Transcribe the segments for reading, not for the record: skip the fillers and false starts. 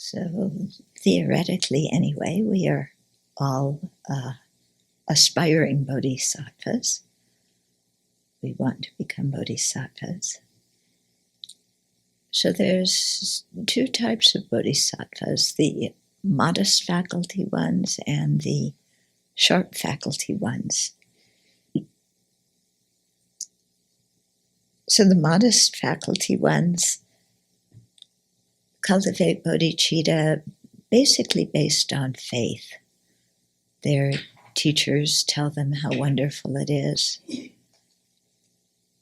So theoretically, anyway, we are all aspiring bodhisattvas. We want to become bodhisattvas. So there's two types of bodhisattvas, the modest faculty ones and the sharp faculty ones. So the modest faculty ones cultivate bodhicitta basically based on faith. Their teachers tell them how wonderful it is,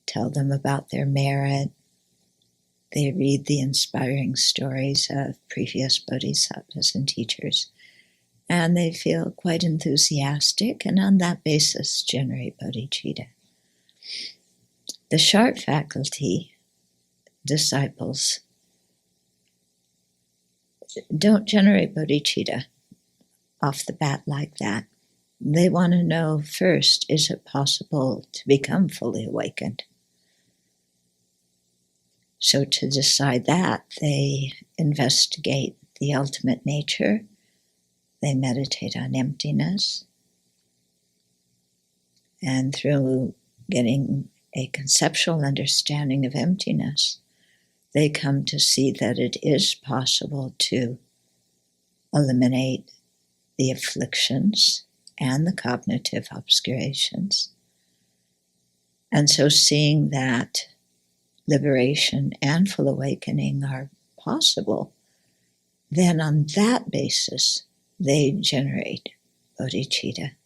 tell them about their merit. They read the inspiring stories of previous bodhisattvas and teachers, and they feel quite enthusiastic, and on that basis generate bodhicitta. The sharp faculty disciples don't generate bodhicitta off the bat like that. They want to know first, is it possible to become fully awakened? So to decide that, they investigate the ultimate nature. They meditate on emptiness. And through getting a conceptual understanding of emptiness, they come to see that it is possible to eliminate the afflictions and the cognitive obscurations. And so seeing that liberation and full awakening are possible, then on that basis, they generate bodhicitta.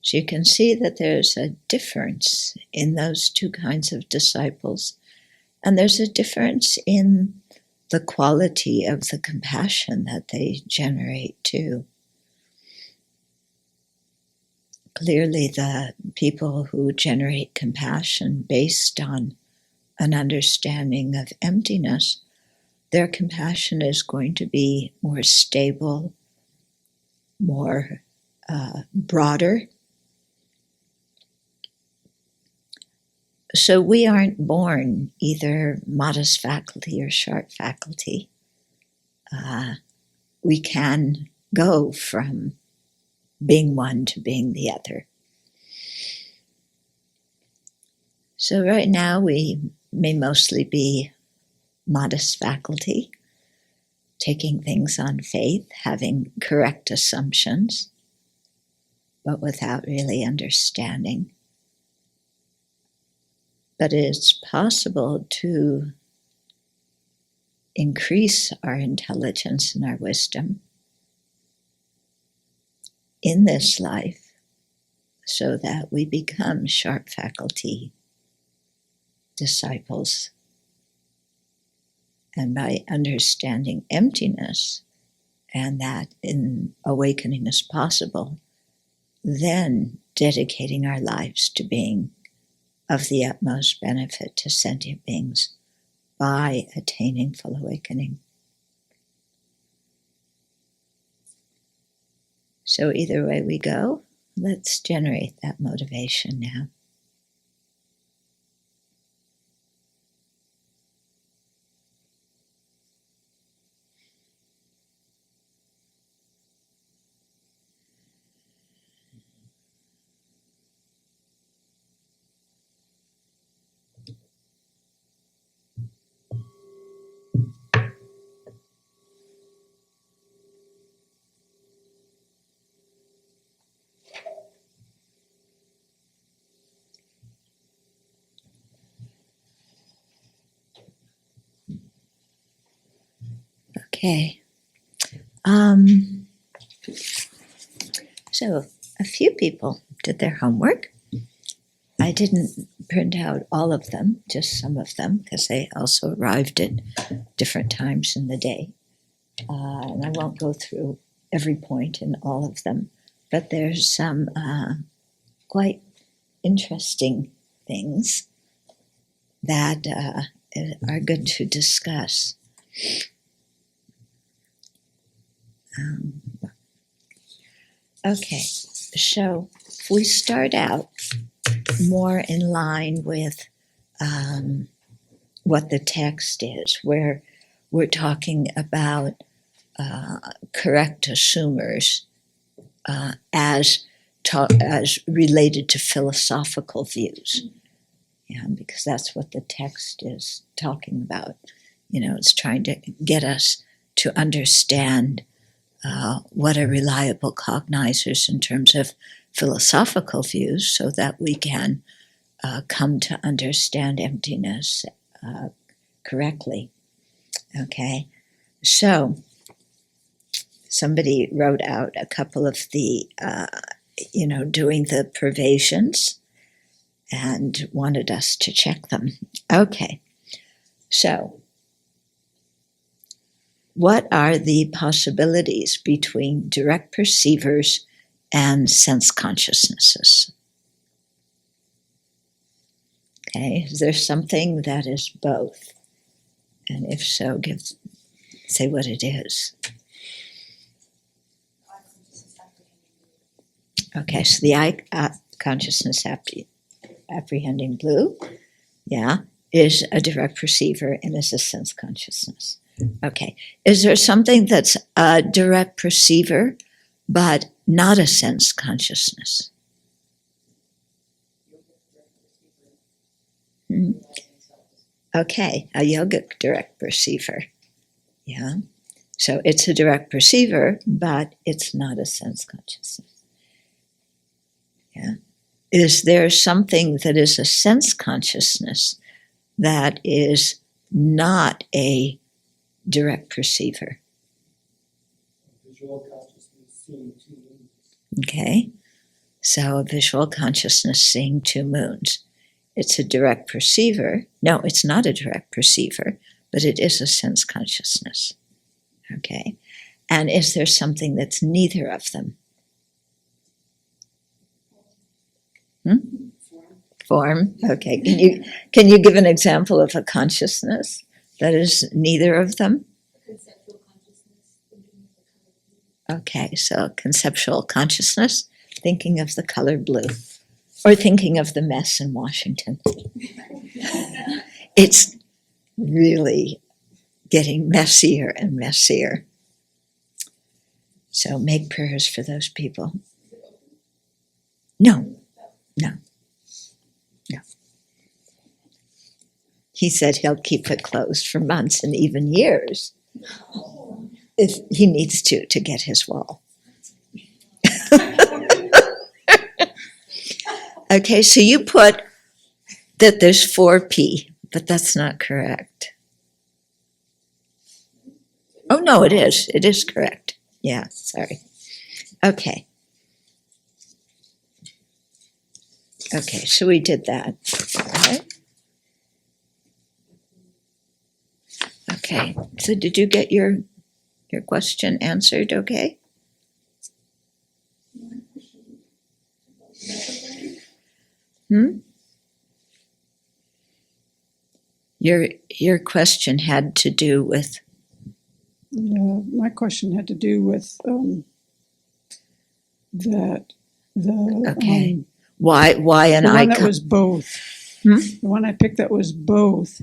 So you can see that there's a difference in those two kinds of disciples, and there's a difference in the quality of the compassion that they generate too. Clearly, the people who generate compassion based on an understanding of emptiness, their compassion is going to be more stable, more broader. So we aren't born either modest faculty or sharp faculty. We can go from being one to being the other. So right now we may mostly be modest faculty, taking things on faith, having correct assumptions, but without really understanding. But it's possible to increase our intelligence and our wisdom in this life so that we become sharp faculty disciples. And by understanding emptiness and that in awakening is possible, then dedicating our lives to being of the utmost benefit to sentient beings by attaining full awakening. So either way we go, let's generate that motivation now. Okay. So a few people did their homework. I didn't print out all of them, just some of them, because they also arrived at different times in the day. And I won't go through every point in all of them, but there's some quite interesting things that are good to discuss. Okay, so if we start out more in line with what the text is, where we're talking about correct assumers as related to philosophical views. Yeah, because that's what the text is talking about. It's trying to get us to understand what are reliable cognizers in terms of philosophical views, so that we can come to understand emptiness correctly. Okay, so somebody wrote out a couple of the, doing the pervasions and wanted us to check them. Okay, so what are the possibilities between direct perceivers and sense consciousnesses? Okay, is there something that is both? And if so, say what it is. Okay, so the eye consciousness apprehending blue, is a direct perceiver and is a sense consciousness. Okay, is there something that's a direct perceiver but not a sense consciousness? Okay, a yogic direct perceiver. Yeah, so it's a direct perceiver, but it's not a sense consciousness. Yeah, is there something that is a sense consciousness that is not a direct perceiver? Visual consciousness seeing two moons. Okay, so visual consciousness seeing two moons. It's a direct perceiver. No, it's not a direct perceiver, but it is a sense consciousness. Okay, and is there something that's neither of them? Form. Okay, can you give an example of a consciousness that is neither of them? Conceptual consciousness, thinking of the color blue. Okay, so conceptual consciousness, thinking of the color blue, or thinking of the mess in Washington. It's really getting messier and messier. So make prayers for those people. No. He said he'll keep it closed for months and even years if he needs to get his wall. Okay, so you put that there's 4P, but that's not correct. Oh, no, it is. It is correct. Yeah, sorry. Okay. Okay, so we did that. Right? Okay, so did you get your question answered okay? Your question had to do with... Yeah, my question had to do with that the... Okay. Why an the one icon? that was both. The one I picked that was both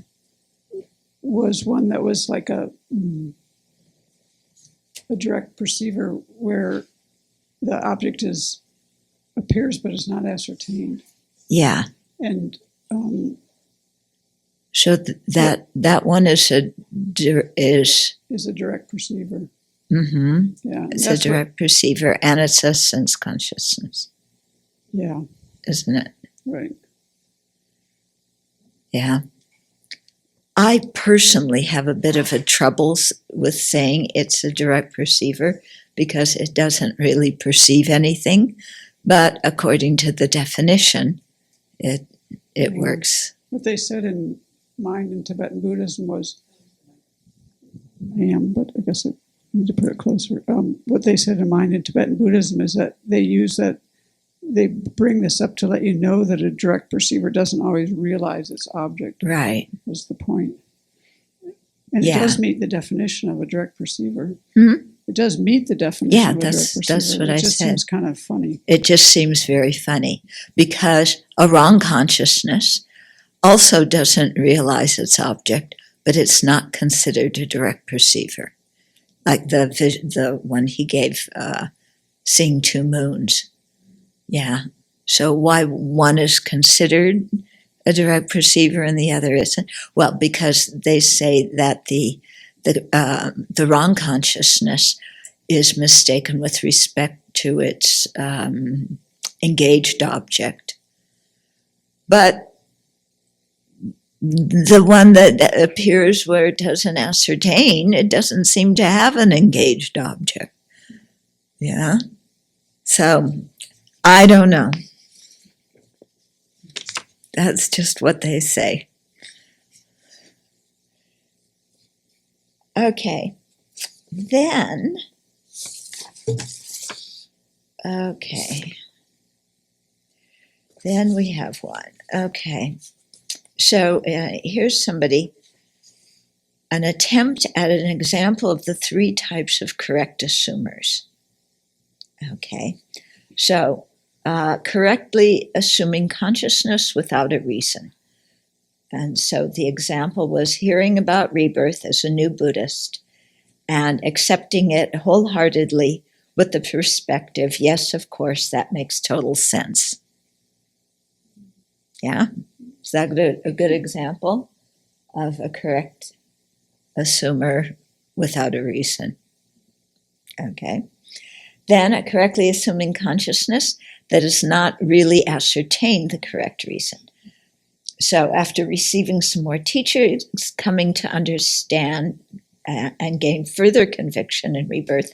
was one that was like a direct perceiver where the object appears but is not ascertained. Yeah. And so that one is a direct perceiver. Mm-hmm. Yeah, It's a direct perceiver, and it's a sense consciousness. Yeah. Isn't it? Right. Yeah. I personally have a bit of a troubles with saying it's a direct perceiver because it doesn't really perceive anything, but according to the definition, it works. What they said in mind in Tibetan Buddhism was, but I guess I need to put it closer. What they said in mind in Tibetan Buddhism is that they bring this up to let you know that a direct perceiver doesn't always realize its object. Right. Was the point. And it does meet the definition of a direct perceiver. Mm-hmm. It does meet the definition of a direct perceiver. That's what I said. It just seems kind of funny. It just seems very funny because a wrong consciousness also doesn't realize its object, but it's not considered a direct perceiver. Like the one he gave, seeing two moons. Yeah. So why one is considered a direct perceiver and the other isn't? Well, because they say that the wrong consciousness is mistaken with respect to its engaged object. But the one that appears where it doesn't ascertain, it doesn't seem to have an engaged object. Yeah. So I don't know. That's just what they say. Okay. Then, then we have one. Okay. So here's somebody, an attempt at an example of the three types of correct assumers. Okay. So correctly assuming consciousness without a reason. And so the example was hearing about rebirth as a new Buddhist and accepting it wholeheartedly with the perspective, yes, of course, that makes total sense. Yeah? Is that a good example of a correct assumer without a reason? Okay. Then a correctly assuming consciousness that has not really ascertained the correct reason. So after receiving some more teachers, coming to understand and gain further conviction in rebirth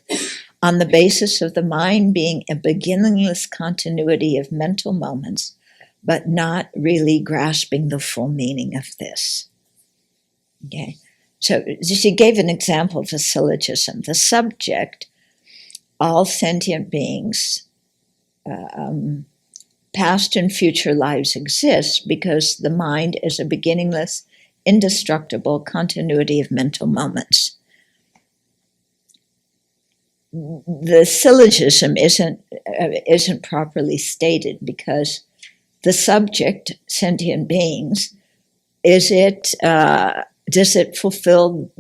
on the basis of the mind being a beginningless continuity of mental moments, but not really grasping the full meaning of this. Okay, so she gave an example of a syllogism. The subject, all sentient beings, past and future lives exist because the mind is a beginningless, indestructible continuity of mental moments. The syllogism isn't properly stated because the subject, sentient beings, does it fulfill,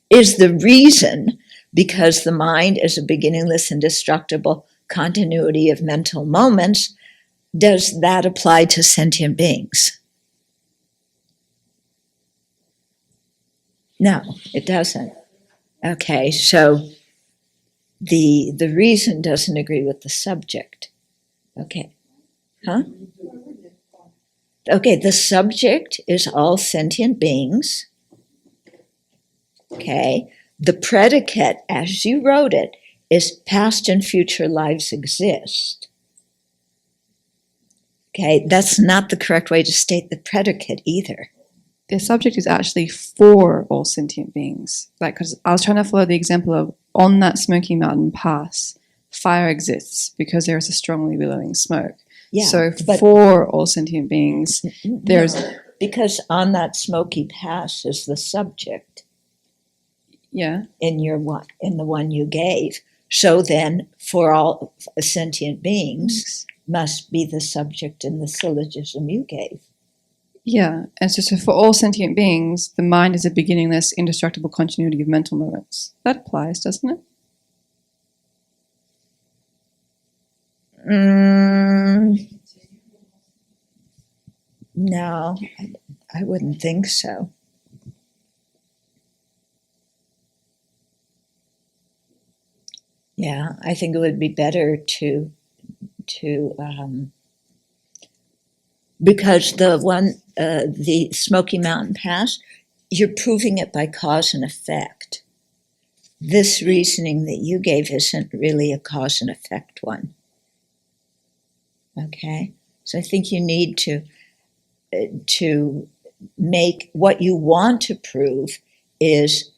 is the reason because the mind is a beginningless, indestructible continuity of mental moments, does that apply to sentient beings? No, it doesn't. Okay, so the reason doesn't agree with the subject. Okay. Huh? Okay, the subject is all sentient beings. Okay. The predicate, as you wrote it, is past and future lives exist. Okay, that's not the correct way to state the predicate either. The subject is actually for all sentient beings. Like, because I was trying to follow the example of on that Smoky Mountain Pass, fire exists because there is a strongly billowing smoke. Yeah, so but for all sentient beings, there's... No, because on that Smoky Pass is the subject. Yeah. In the one you gave. So then, for all sentient beings, must be the subject in the syllogism you gave. Yeah, and so for all sentient beings, the mind is a beginningless, indestructible continuity of mental moments. That applies, doesn't it? No, I wouldn't think so. Yeah, I think it would be better to because the Smoky Mountain Pass, you're proving it by cause and effect. This reasoning that you gave isn't really a cause and effect one. Okay, so I think you need to make what you want to prove is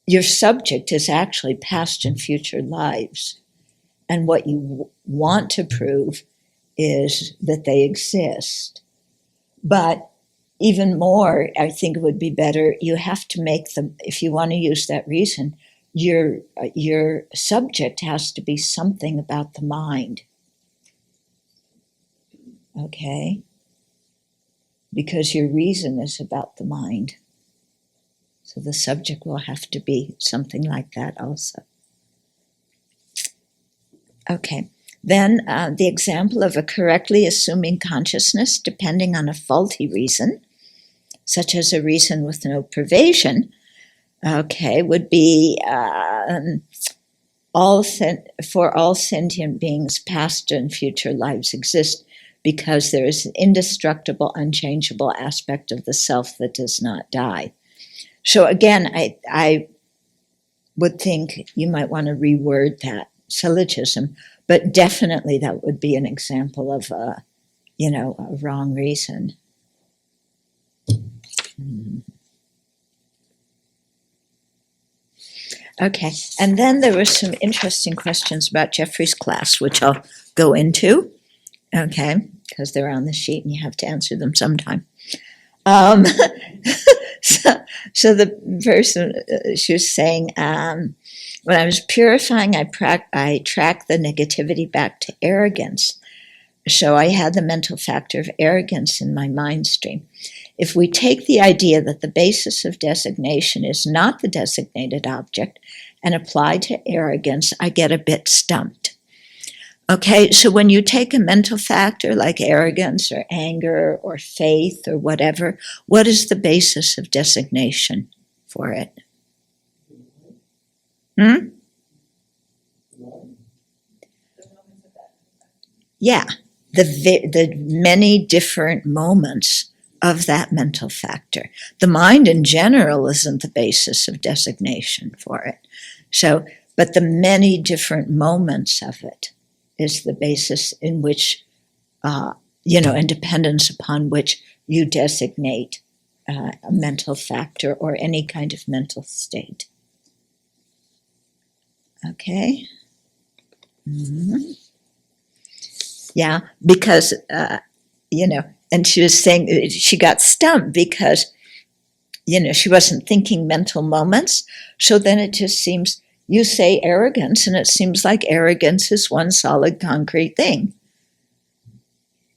your subject is actually past and future lives. And what you want to prove is that they exist. But even more, I think it would be better, you have to make them, if you want to use that reason, your subject has to be something about the mind. Okay? Because your reason is about the mind. So the subject will have to be something like that also. Okay. Then the example of a correctly assuming consciousness depending on a faulty reason, such as a reason with no pervasion, okay, would be for all sentient beings, past and future lives exist because there is an indestructible, unchangeable aspect of the self that does not die. So again, I would think you might want to reword that syllogism, but definitely that would be an example of a wrong reason. Okay, and then there were some interesting questions about Jeffrey's class, which I'll go into, okay, because they're on the sheet and you have to answer them sometime. So the person, she was saying, when I was purifying, I tracked the negativity back to arrogance. So I had the mental factor of arrogance in my mind stream. If we take the idea that the basis of designation is not the designated object and apply to arrogance, I get a bit stumped. Okay, so when you take a mental factor like arrogance or anger or faith or whatever, what is the basis of designation for it? Yeah, the many different moments of that mental factor. The mind in general isn't the basis of designation for it. So, but the many different moments of it is the basis in which, and dependence upon which you designate a mental factor or any kind of mental state. Okay? Mm-hmm. Yeah, because, and she was saying she got stumped because, she wasn't thinking mental moments. So then it just seems, you say arrogance, and it seems like arrogance is one solid concrete thing.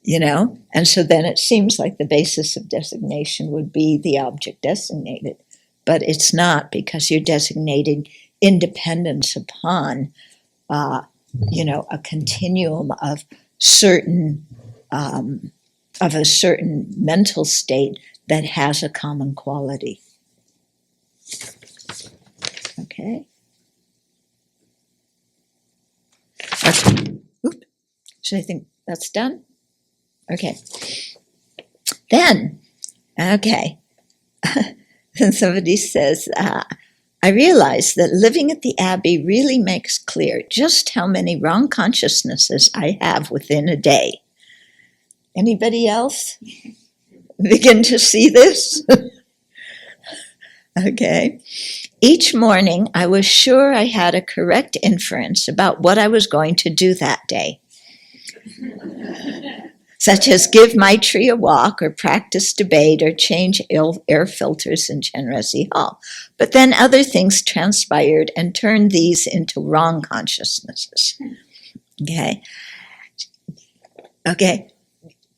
And so then it seems like the basis of designation would be the object designated. But it's not, because you're designating independence upon, a continuum of certain of a certain mental state that has a common quality. Okay. Oop. So I think that's done. Okay. Then, okay. Then somebody says, I realize that living at the Abbey really makes clear just how many wrong consciousnesses I have within a day. Anybody else begin to see this? Okay. Each morning, I was sure I had a correct inference about what I was going to do that day, such as give my tree a walk or practice debate or change air filters in Chenrezig Hall. But then other things transpired and turned these into wrong consciousnesses. Okay. Okay.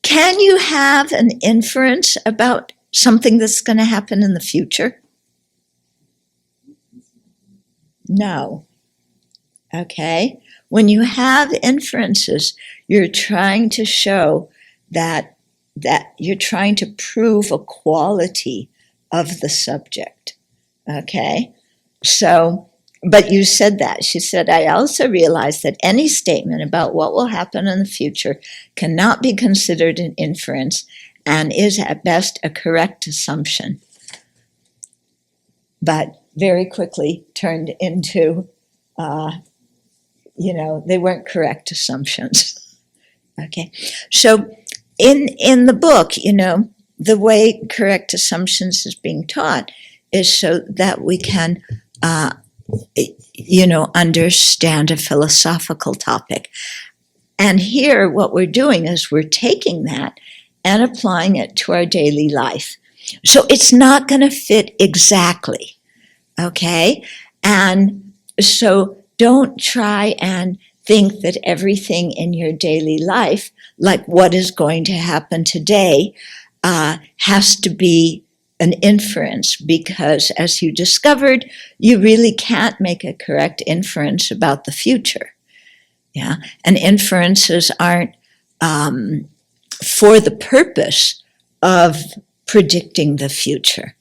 Can you have an inference about something that's going to happen in the future? No. Okay. When you have inferences, you're trying to show that you're trying to prove a quality of the subject. Okay. So, but you said that. She said, I also realize that any statement about what will happen in the future cannot be considered an inference and is at best a correct assumption. But very quickly turned into, they weren't correct assumptions. Okay. So in the book, the way correct assumptions is being taught is so that we can understand a philosophical topic. And here what we're doing is we're taking that and applying it to our daily life. So it's not going to fit exactly, okay? And so don't try and think that everything in your daily life, like what is going to happen today, has to be an inference, because as you discovered, you really can't make a correct inference about the future. Yeah, and inferences aren't for the purpose of predicting the future.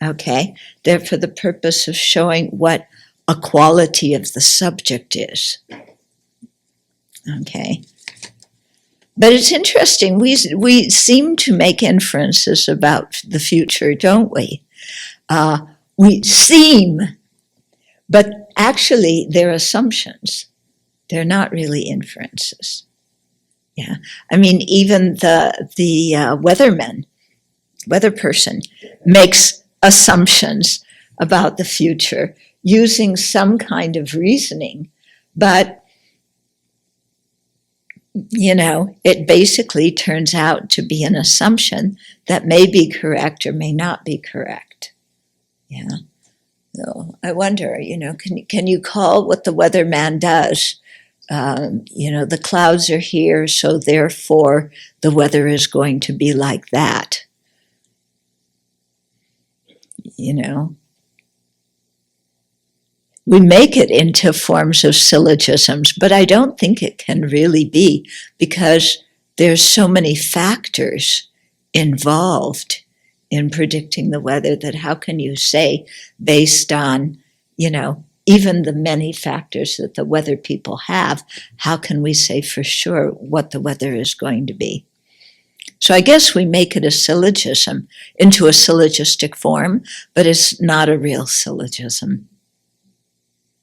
Okay, they're for the purpose of showing what a quality of the subject is. Okay. But it's interesting, we seem to make inferences about the future, don't we? We seem, but actually they're assumptions. They're not really inferences. Yeah, I mean, even the weather person makes assumptions about the future using some kind of reasoning, but it basically turns out to be an assumption that may be correct or may not be correct. Yeah. So I wonder, can you call what the weatherman does? The clouds are here, so therefore the weather is going to be like that. We make it into forms of syllogisms, but I don't think it can really be, because there's so many factors involved in predicting the weather that how can you say, based on, even the many factors that the weather people have, how can we say for sure what the weather is going to be? So I guess we make it a syllogism into a syllogistic form, but it's not a real syllogism.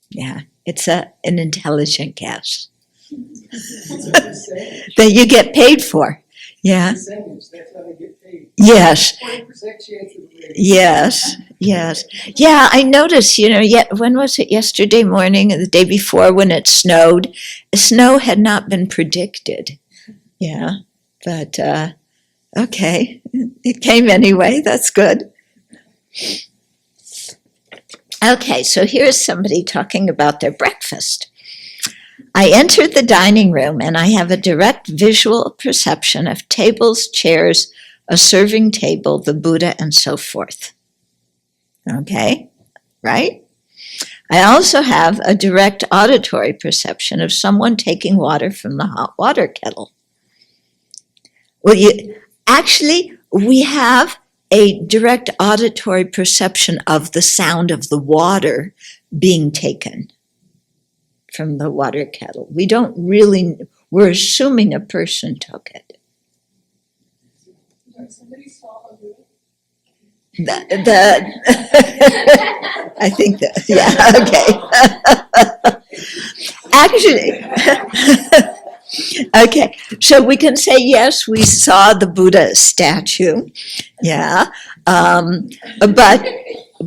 Yeah, it's an intelligent guess that you get paid for. Yeah. Incentives, that's how they get paid. Yes. 20% chance of rain. Yes. Yes. Yeah, I noticed, when was it, yesterday morning or the day before when it snowed? Snow had not been predicted. Yeah. But, okay. It came anyway. That's good. Okay, so here's somebody talking about their breakfast. I entered the dining room and I have a direct visual perception of tables, chairs, a serving table, the Buddha, and so forth. Okay, right? I also have a direct auditory perception of someone taking water from the hot water kettle. Well, we have a direct auditory perception of the sound of the water being taken from the water kettle. We don't really, we're assuming a person took it. Somebody saw a Buddha. I think that, yeah, okay. Actually, okay, so we can say, yes, we saw the Buddha statue, yeah, but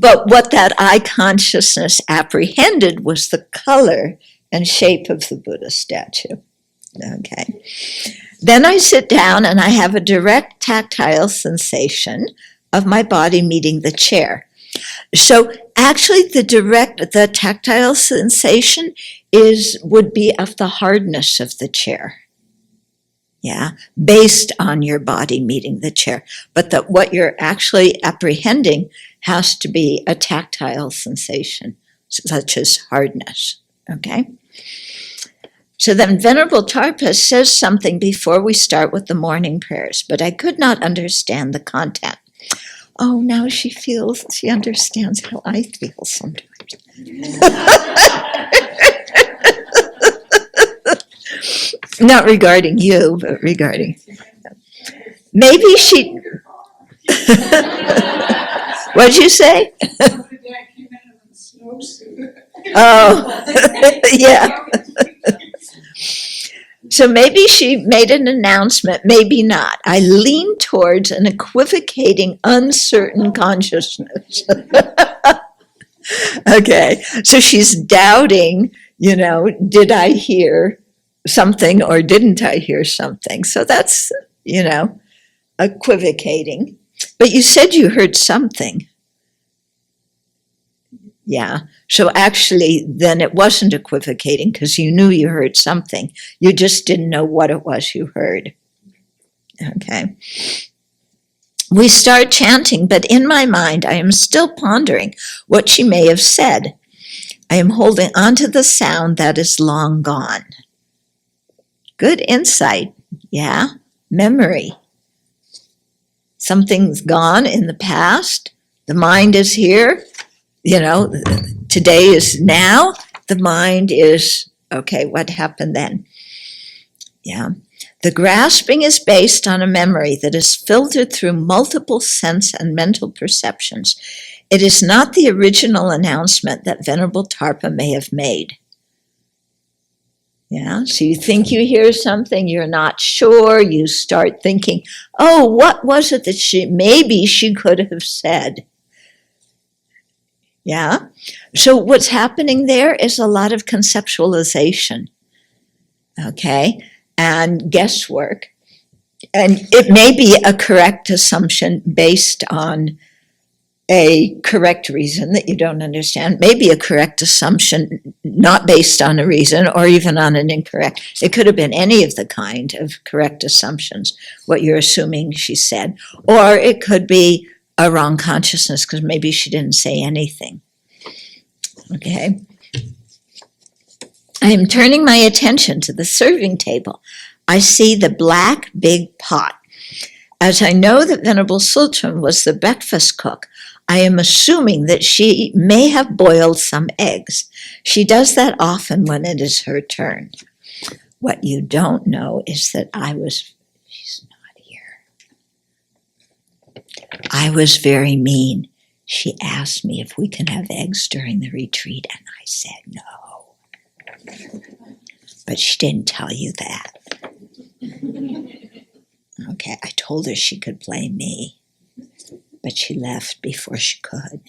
what that eye consciousness apprehended was the color and shape of the Buddha statue, okay. Then I sit down and I have a direct tactile sensation of my body meeting the chair. So actually the tactile sensation would be of the hardness of the chair. Yeah, based on your body meeting the chair. But what you're actually apprehending has to be a tactile sensation, such as hardness. Okay? So then Venerable Tarpa says something before we start with the morning prayers, but I could not understand the content. Oh, now she understands how I feel sometimes. Not regarding you, but regarding. Maybe she. What'd you say? Oh, yeah. So maybe she made an announcement, maybe not. I lean towards an equivocating, uncertain consciousness. Okay, so she's doubting, did I hear something or didn't I hear something? So that's, equivocating. But you said you heard something. Yeah. So actually, then it wasn't equivocating because you knew you heard something. You just didn't know what it was you heard. Okay. We start chanting, but in my mind, I am still pondering what she may have said. I am holding on to the sound that is long gone. Good insight. Yeah. Memory. Something's gone in the past. The mind is here. You know, today is now. The mind is, okay, what happened then? Yeah. The grasping is based on a memory that is filtered through multiple sense and mental perceptions. It is not the original announcement that Venerable Tarpa may have made. Yeah, so you think you hear something, you're not sure, you start thinking, oh, what was it that maybe she could have said? Yeah, so what's happening there is a lot of conceptualization, okay, and guesswork. And it may be a correct assumption based on a correct reason that you don't understand, maybe a correct assumption not based on a reason or even on an incorrect. It could have been any of the kind of correct assumptions, what you're assuming she said, or it could be a wrong consciousness because maybe she didn't say anything. Okay. I am turning my attention to the serving table. I see the black big pot. As I know that Venerable Sultan was the breakfast cook, I am assuming that she may have boiled some eggs. She does that often when it is her turn. What you don't know is that she's not here. I was very mean. She asked me if we can have eggs during the retreat, and I said no. But she didn't tell you that. Okay, I told her she could blame me, but she left before she could.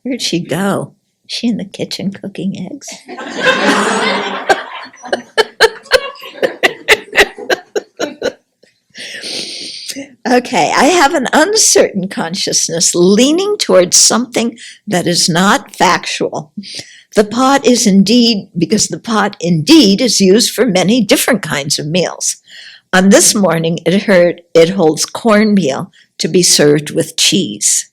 Where'd she go? Is she in the kitchen cooking eggs? Okay, I have an uncertain consciousness leaning towards something that is not factual. The pot is indeed, because the pot indeed is used for many different kinds of meals. On this morning, it holds cornmeal to be served with cheese.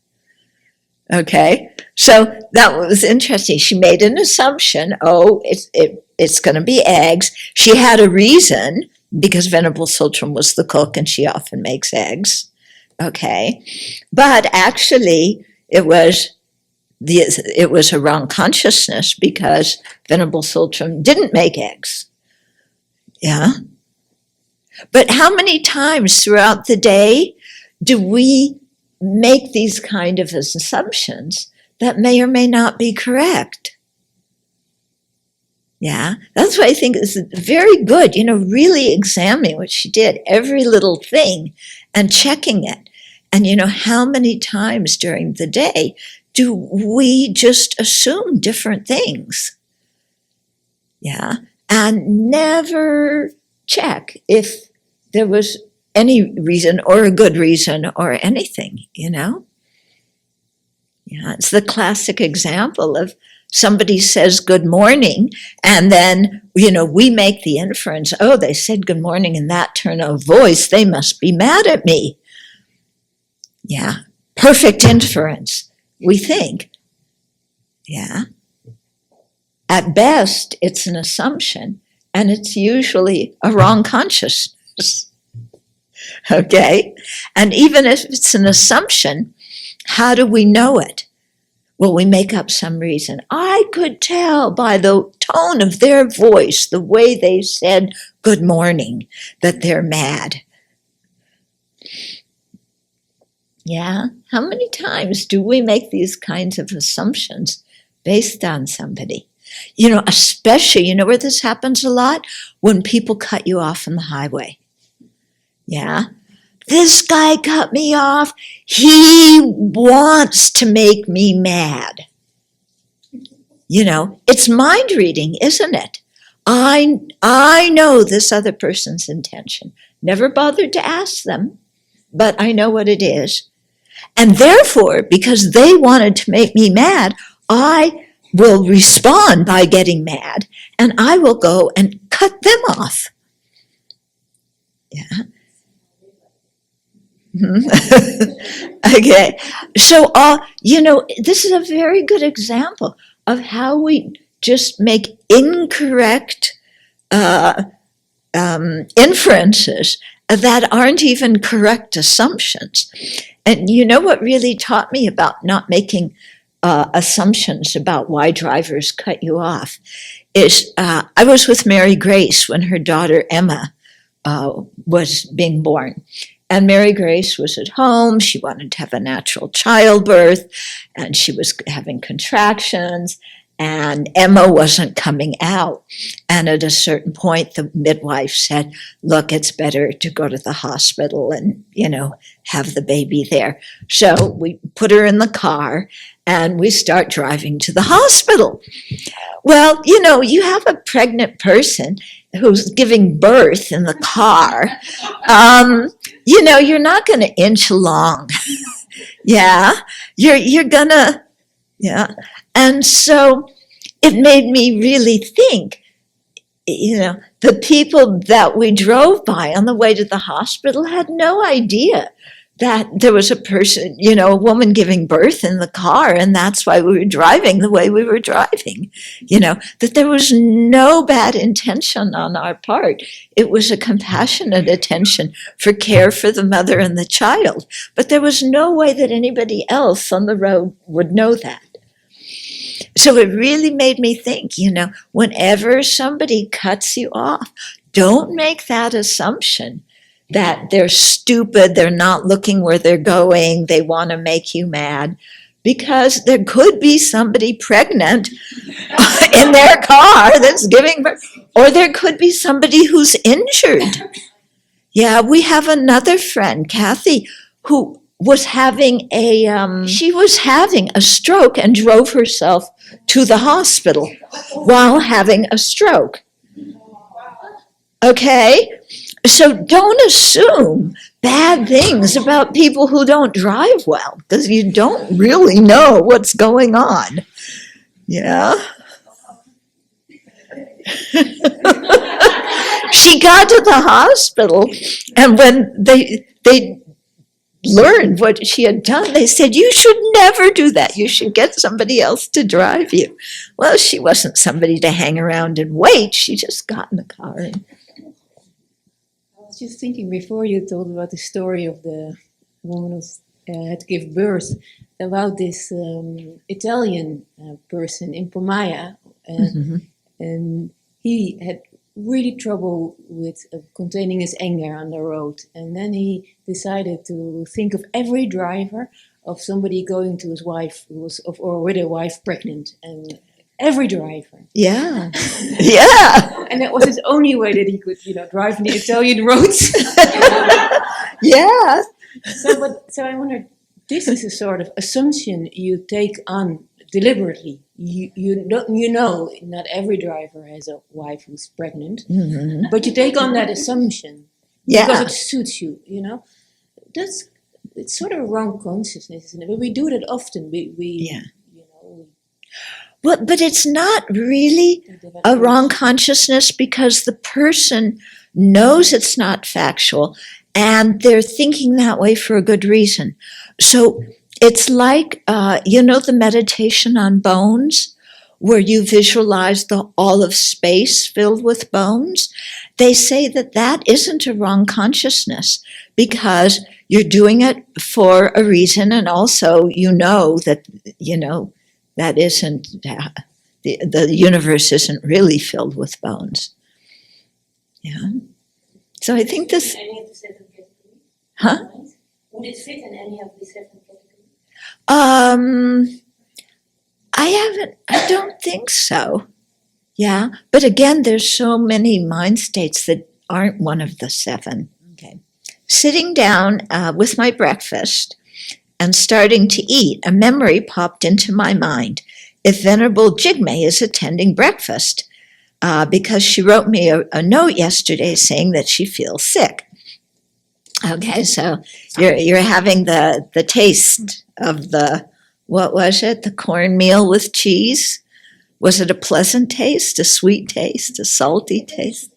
Okay, so that was interesting. She made an assumption, it's going to be eggs. She had a reason, because Venerable Sultan was the cook and she often makes eggs. Okay, but actually it was a wrong consciousness because Venerable Sultan didn't make eggs. Yeah. But how many times throughout the day do we make these kind of assumptions that may or may not be correct? Yeah, that's why I think it's very good, really examining what she did, every little thing, and checking it. And, how many times during the day do we just assume different things? Yeah, and never check if there was any reason or a good reason or anything, Yeah, it's the classic example of somebody says good morning, and then, we make the inference, oh, they said good morning in that tone of voice, they must be mad at me. Yeah, perfect inference, we think. Yeah. At best, it's an assumption, and it's usually a wrong consciousness. Okay? And even if it's an assumption, how do we know it? Well, we make up some reason. I could tell by the tone of their voice, the way they said good morning, that they're mad. Yeah? How many times do we make these kinds of assumptions based on somebody? Especially, where this happens a lot? When people cut you off on the highway. Yeah? This guy cut me off. He wants to make me mad. It's mind reading, isn't it? I know this other person's intention. Never bothered to ask them. but I know what it is. And therefore, because they wanted to make me mad, I will respond by getting mad, and I will go and cut them off. Yeah. Okay. So, this is a very good example of how we just make incorrect inferences that aren't even correct assumptions. And you know what really taught me about not making assumptions about why drivers cut you off is I was with Mary Grace when her daughter Emma was being born. And Mary Grace was at home. She wanted to have a natural childbirth, and she was having contractions, and Emma wasn't coming out. And at a certain point, the midwife said, look, it's better to go to the hospital and, have the baby there. So we put her in the car, and we start driving to the hospital. Well, you have a pregnant person who's giving birth in the car. You're not going to inch along. Yeah, you're gonna, yeah. And so it made me really think, the people that we drove by on the way to the hospital had no idea that there was a person, a woman giving birth in the car, and that's why we were driving the way we were driving, that there was no bad intention on our part. It was a compassionate attention for care for the mother and the child, but there was no way that anybody else on the road would know that. So it really made me think, whenever somebody cuts you off, don't make that assumption that they're stupid, they're not looking where they're going, they want to make you mad, because there could be somebody pregnant in their car that's giving birth, or there could be somebody who's injured. Yeah, we have another friend, Kathy, who was having she was having a stroke and drove herself to the hospital while having a stroke. Okay? So don't assume bad things about people who don't drive well, because you don't really know what's going on. Yeah? She got to the hospital, and when they learned what she had done, they said, you should never do that. You should get somebody else to drive you. Well, she wasn't somebody to hang around and wait. She just got in the car and I was just thinking before you told about the story of the woman who had to give birth, about this Italian person in Pomaya, and he had really trouble with containing his anger on the road, and then he decided to think of every driver of somebody going to his wife who was or with a wife pregnant, and every driver. yeah, yeah, And that was his only way that he could, drive the Italian roads. yeah. So I wonder, this is a sort of assumption you take on deliberately. Not every driver has a wife who's pregnant, but you take on that assumption because it suits you. It's sort of a wrong consciousness, isn't it? But we do that often. But it's not really a wrong consciousness, because the person knows it's not factual and they're thinking that way for a good reason. So it's like, the meditation on bones, where you visualize all of space filled with bones. They say that isn't a wrong consciousness, because you're doing it for a reason, and also that, that isn't, the universe isn't really filled with bones. Yeah. So I think this... Any of the 7 categories? Huh? Would it fit in any of the 7 categories? I don't think so. Yeah. But again, there's so many mind states that aren't one of the 7. Okay. Sitting down with my breakfast and starting to eat, a memory popped into my mind. If Venerable Jigme is attending breakfast, because she wrote me a note yesterday saying that she feels sick. Okay, so you're having the taste of the, what was it? The cornmeal with cheese? Was it a pleasant taste, a sweet taste, a salty taste?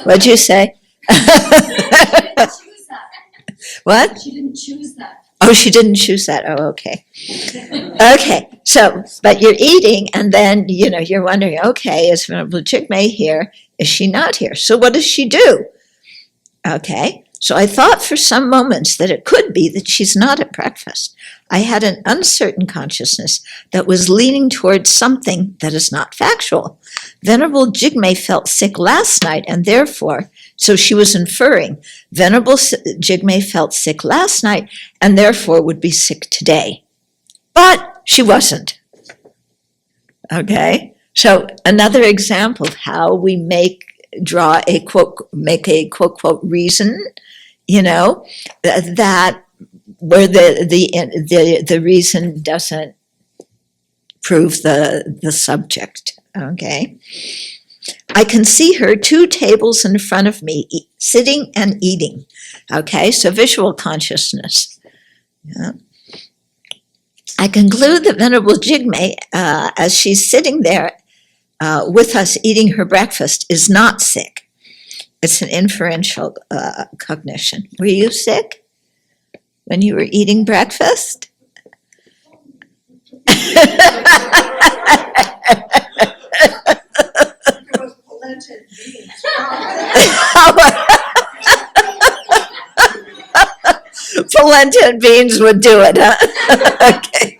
What'd you say? What? She didn't choose that. Oh, she didn't choose that. Oh, okay. Okay, so, but you're eating, and then, you're wondering, okay, is Venerable Jigme here? Is she not here? So what does she do? Okay, so I thought for some moments that it could be that she's not at breakfast. I had an uncertain consciousness that was leaning towards something that is not factual. Venerable Jigme felt sick last night, and therefore, so she was inferring, Venerable Jigme felt sick last night, and therefore would be sick today. But she wasn't. Okay, so another example of how we make a quote, quote, reason, that where the reason doesn't prove the subject, okay? I can see her 2 tables in front of me, sitting and eating, okay? So visual consciousness. Yeah. I conclude that Venerable Jigme, as she's sitting there with us eating her breakfast, is not sick. It's an inferential cognition. Were you sick when you were eating breakfast? Polenta beans would do it, huh? Okay.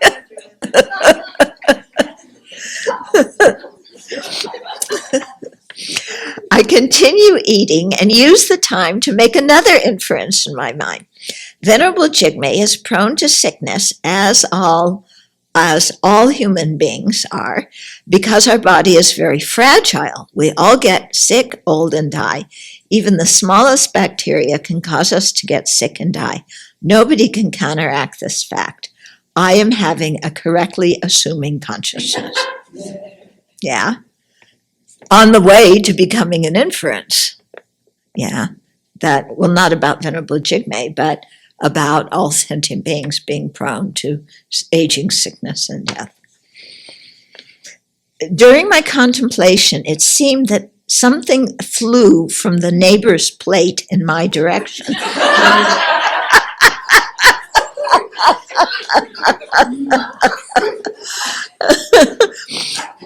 I continue eating and use the time to make another inference in my mind. Venerable Jigme is prone to sickness, as all human beings are, because our body is very fragile. We all get sick, old, and die. Even the smallest bacteria can cause us to get sick and die. Nobody can counteract this fact. I am having a correctly assuming consciousness. Yeah. On the way to becoming an inference. Yeah. That, well, not about Venerable Jigme, but about all sentient beings being prone to aging, sickness, and death. During my contemplation, it seemed that something flew from the neighbor's plate in my direction.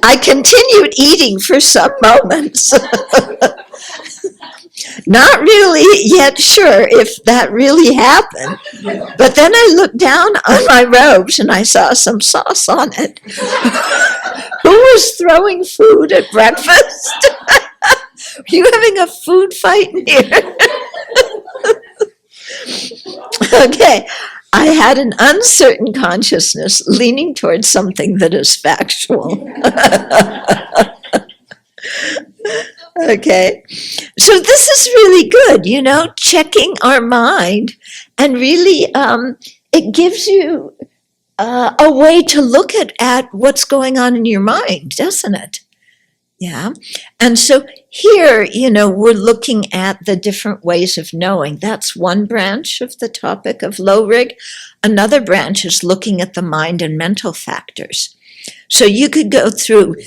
I continued eating for some moments. Not really yet sure if that really happened, but then I looked down on my robes and I saw some sauce on it. Who was throwing food at breakfast? Are you having a food fight in here? Okay, I had an uncertain consciousness leaning towards something that is factual. Okay, so this is really good, checking our mind, and really it gives you a way to look at what's going on in your mind, doesn't it? Yeah, and so here, we're looking at the different ways of knowing. That's one branch of the topic of low rig. Another branch is looking at the mind and mental factors. So you could go through,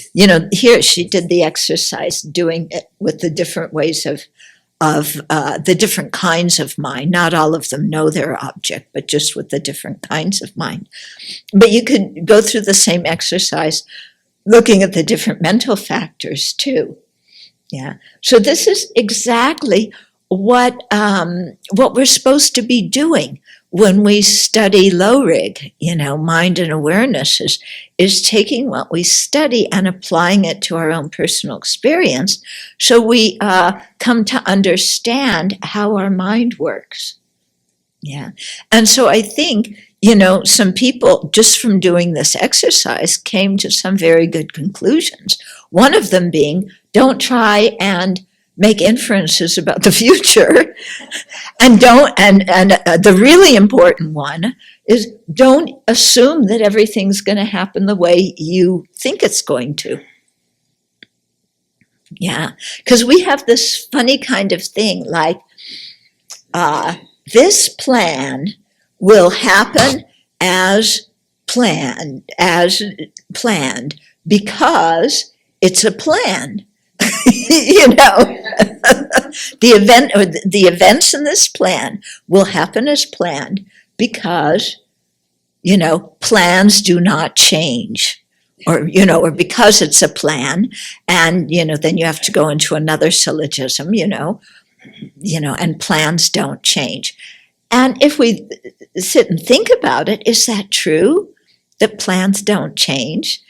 here she did the exercise doing it with the different ways of the different kinds of mind. Not all of them know their object, but just with the different kinds of mind. But you could go through the same exercise looking at the different mental factors too. Yeah. So this is exactly what we're supposed to be doing when we study low rig, mind and awareness is taking what we study and applying it to our own personal experience, so we come to understand how our mind works. Yeah. And so I think, some people just from doing this exercise came to some very good conclusions. One of them being, don't try and make inferences about the future, and the really important one is don't assume that everything's going to happen the way you think it's going to. Yeah, because we have this funny kind of thing like, this plan will happen as planned because it's a plan. You know, the events in this plan will happen as planned because, you know, plans do not change, or, you know, or because it's a plan, and, you know, then you have to go into another syllogism, you know, and plans don't change. And if we sit and think about it, is that true, that plans don't change?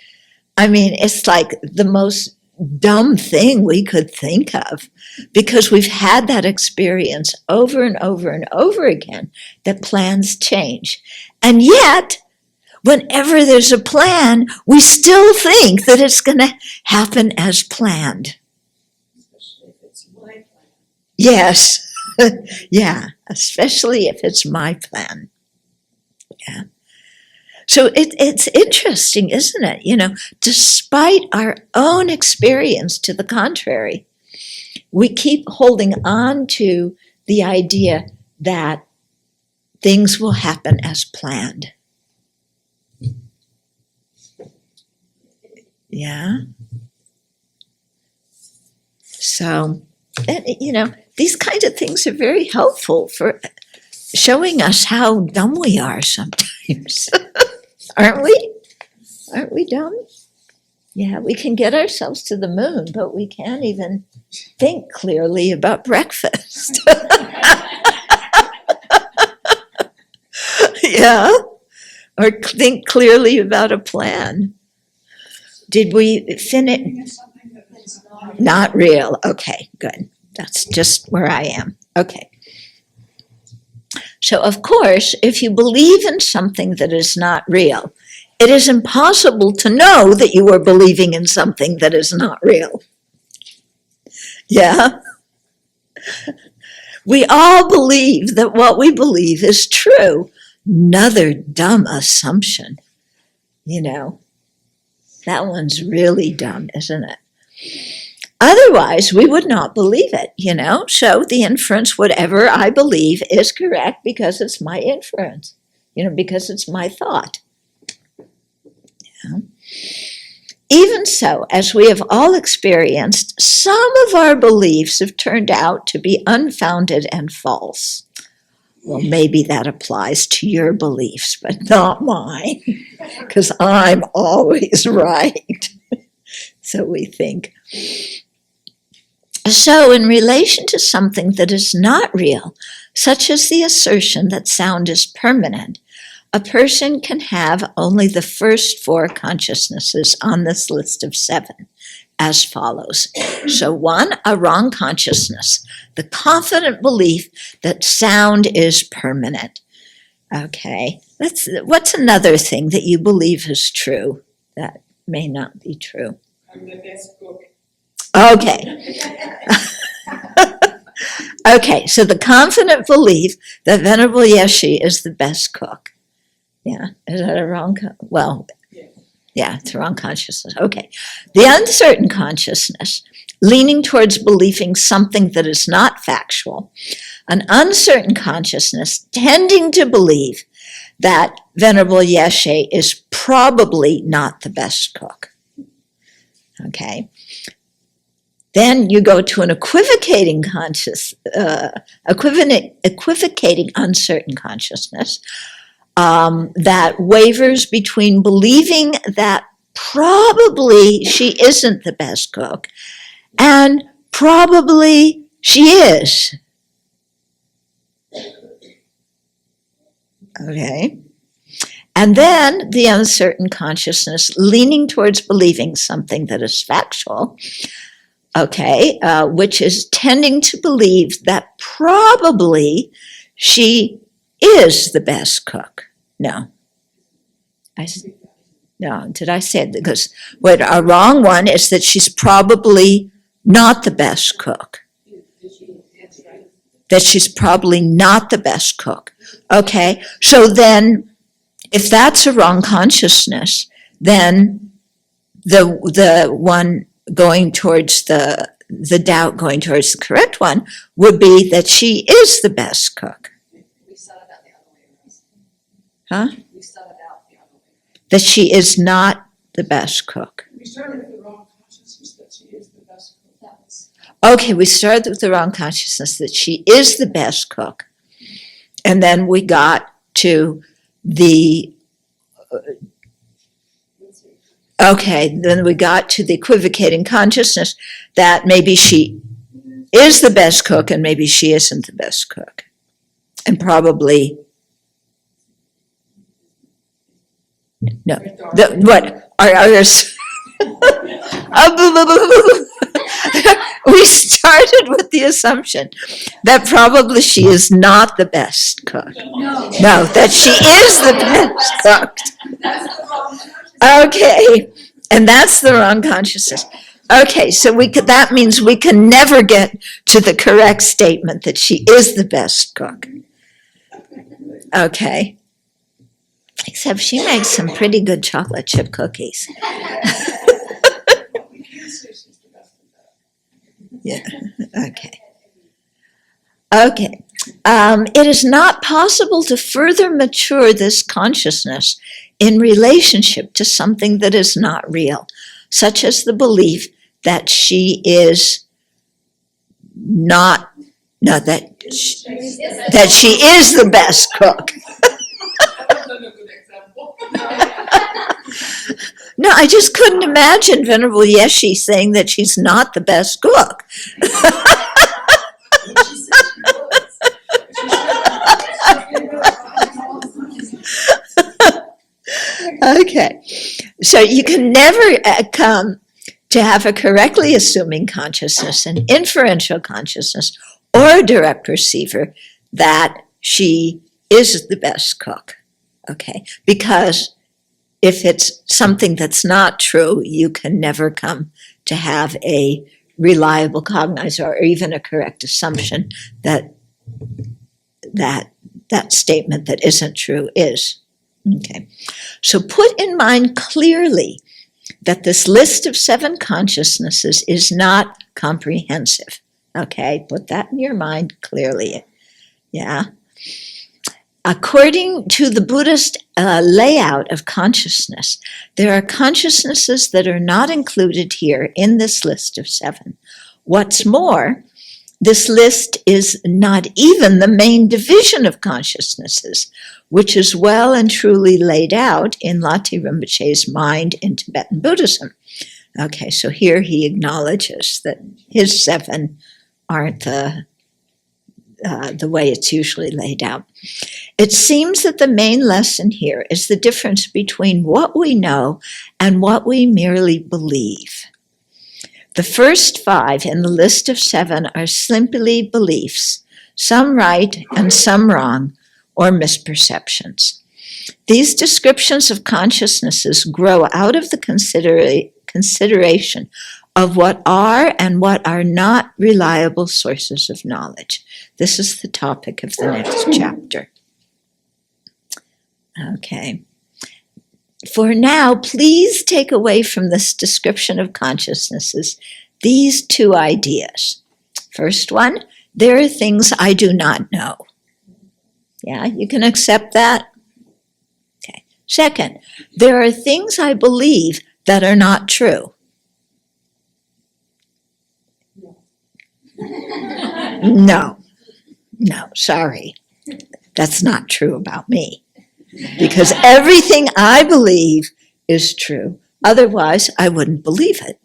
I mean, it's like the most dumb thing we could think of, because we've had that experience over and over and over again, that plans change. And yet, whenever there's a plan, we still think that it's going to happen as planned. Especially if it's my plan. Yes. Yeah, especially if it's my plan. Yeah. So it's interesting, isn't it? You know, despite our own experience to the contrary, we keep holding on to the idea that things will happen as planned. Yeah. So, you know, these kinds of things are very helpful for showing us how dumb we are sometimes. Aren't we? Aren't we dumb? Yeah, we can get ourselves to the moon, but we can't even think clearly about breakfast. Yeah, or think clearly about a plan. Did we finish? Not real. Okay, good. That's just where I am. Okay. So, of course, if you believe in something that is not real, it is impossible to know that you are believing in something that is not real. Yeah? We all believe that what we believe is true. Another dumb assumption. You know, that one's really dumb, isn't it? Otherwise, we would not believe it, you know. So the inference, whatever I believe, is correct because it's my inference, you know, because it's my thought. Yeah. Even so, as we have all experienced, some of our beliefs have turned out to be unfounded and false. Well, maybe that applies to your beliefs, but not mine, because I'm always right. So we think. So in relation to something that is not real, such as the assertion that sound is permanent, a person can have only the first four consciousnesses on this list of 7, as follows. So 1, a wrong consciousness, the confident belief that sound is permanent. Okay, what's another thing that you believe is true that may not be true? I'm the best cook. Okay. Okay, so the confident belief that Venerable Yeshe is the best cook. Yeah, is that a wrong? Well, yeah, it's a wrong consciousness. Okay. The uncertain consciousness, leaning towards believing something that is not factual. An uncertain consciousness tending to believe that Venerable Yeshe is probably not the best cook. Okay. Then you go to an equivocating uncertain consciousness that wavers between believing that probably she isn't the best cook and probably she is. Okay. And then the uncertain consciousness leaning towards believing something that is factual, okay, which is tending to believe that probably she is the best cook. No. No, did I say it? Because what a wrong one is that she's probably not the best cook. That she's probably not the best cook. Okay, so then if that's a wrong consciousness, then the one going towards the the doubt going towards the correct one would be that she is the best cook. We started out the other way around. Huh? We started out the other way. That she is not the best cook. We started with the wrong consciousness that she is the best cook. That was, Okay, we started with the wrong consciousness that she is the best cook. And then we got to the, then we got to the equivocating consciousness that maybe she is the best cook and maybe she isn't the best cook. And probably, no, what, are there, we started with the assumption that probably she is not the best cook. No, that she is the best cook. Okay, and that's the wrong consciousness. Okay, so that means we can never get to the correct statement that she is the best cook. Okay. Except she makes some pretty good chocolate chip cookies. We can't say she's the best of that. Yeah, okay. Okay. It is not possible to further mature this consciousness in relationship to something that is not real, such as the belief that she is not, no, that she is the best cook. That's not a good example. No, I just couldn't imagine Venerable Yeshe saying that she's not the best cook. She said she was. Okay, so you can never come to have a correctly assuming consciousness, an inferential consciousness, or a direct perceiver that she is the best cook, okay? Because if it's something that's not true, you can never come to have a reliable cognizer or even a correct assumption that statement that isn't true is. Okay, so put in mind clearly that this list of 7 consciousnesses is not comprehensive. Okay, put that in your mind clearly. Yeah. According to the Buddhist layout of consciousness, there are consciousnesses that are not included here in this list of 7. What's more, this list is not even the main division of consciousnesses, which is well and truly laid out in Lhasa Rinpoche's Mind in Tibetan Buddhism. Okay, so here he acknowledges that his 7 aren't the way it's usually laid out. It seems that the main lesson here is the difference between what we know and what we merely believe. The first 5 in the list of 7 are simply beliefs, some right and some wrong, or misperceptions. These descriptions of consciousnesses grow out of the consideration of what are and what are not reliable sources of knowledge. This is the topic of the next chapter. Okay. For now, please take away from this description of consciousnesses these 2 ideas. First one, there are things I do not know. Yeah, you can accept that? Okay. Second, there are things I believe that are not true. No, sorry. That's not true about me. Because everything I believe is true. Otherwise, I wouldn't believe it.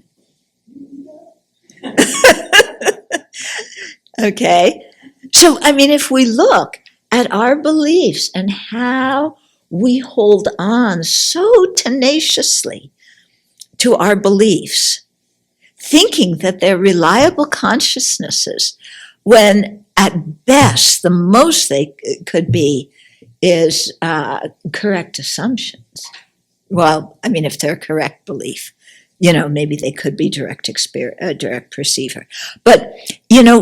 Okay? So, I mean, if we look at our beliefs and how we hold on so tenaciously to our beliefs, thinking that they're reliable consciousnesses, when at best the most they could be is correct assumptions. Well, I mean, if they're correct belief, maybe they could be direct perceiver. But,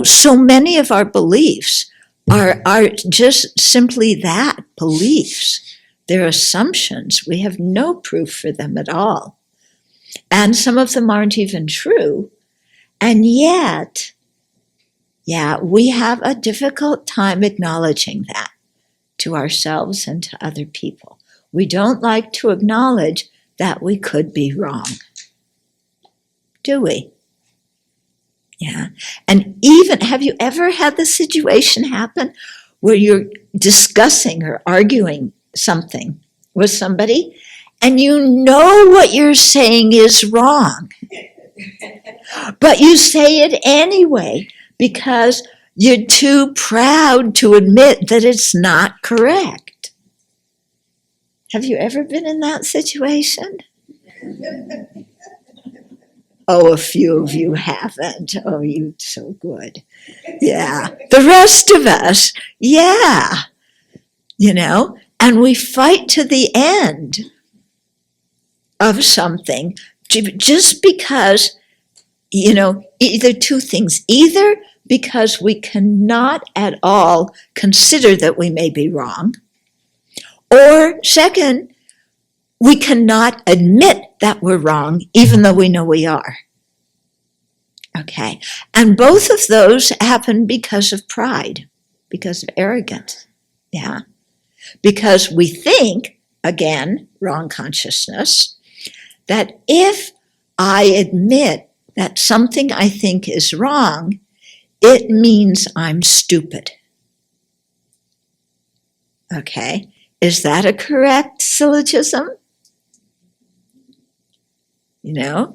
so many of our beliefs are just simply that, beliefs. They're assumptions. We have no proof for them at all. And some of them aren't even true. And yet, yeah, we have a difficult time acknowledging that to ourselves and to other people. We don't like to acknowledge that we could be wrong. Do we? Yeah. And even, have you ever had the situation happen where you're discussing or arguing something with somebody and you know what you're saying is wrong, but you say it anyway because you're too proud to admit that it's not correct? Have you ever been in that situation? Oh, a few of you haven't. Oh, you so good. Yeah. The rest of us, yeah. You know, and we fight to the end of something just because, you know, either two things. Either because we cannot at all consider that we may be wrong, or second, we cannot admit that we're wrong, even though we know we are. Okay. And both of those happen because of pride, because of arrogance. Yeah. Because we think, again, wrong consciousness, that if I admit that something I think is wrong, it means I'm stupid. Okay. Is that a correct syllogism? You know,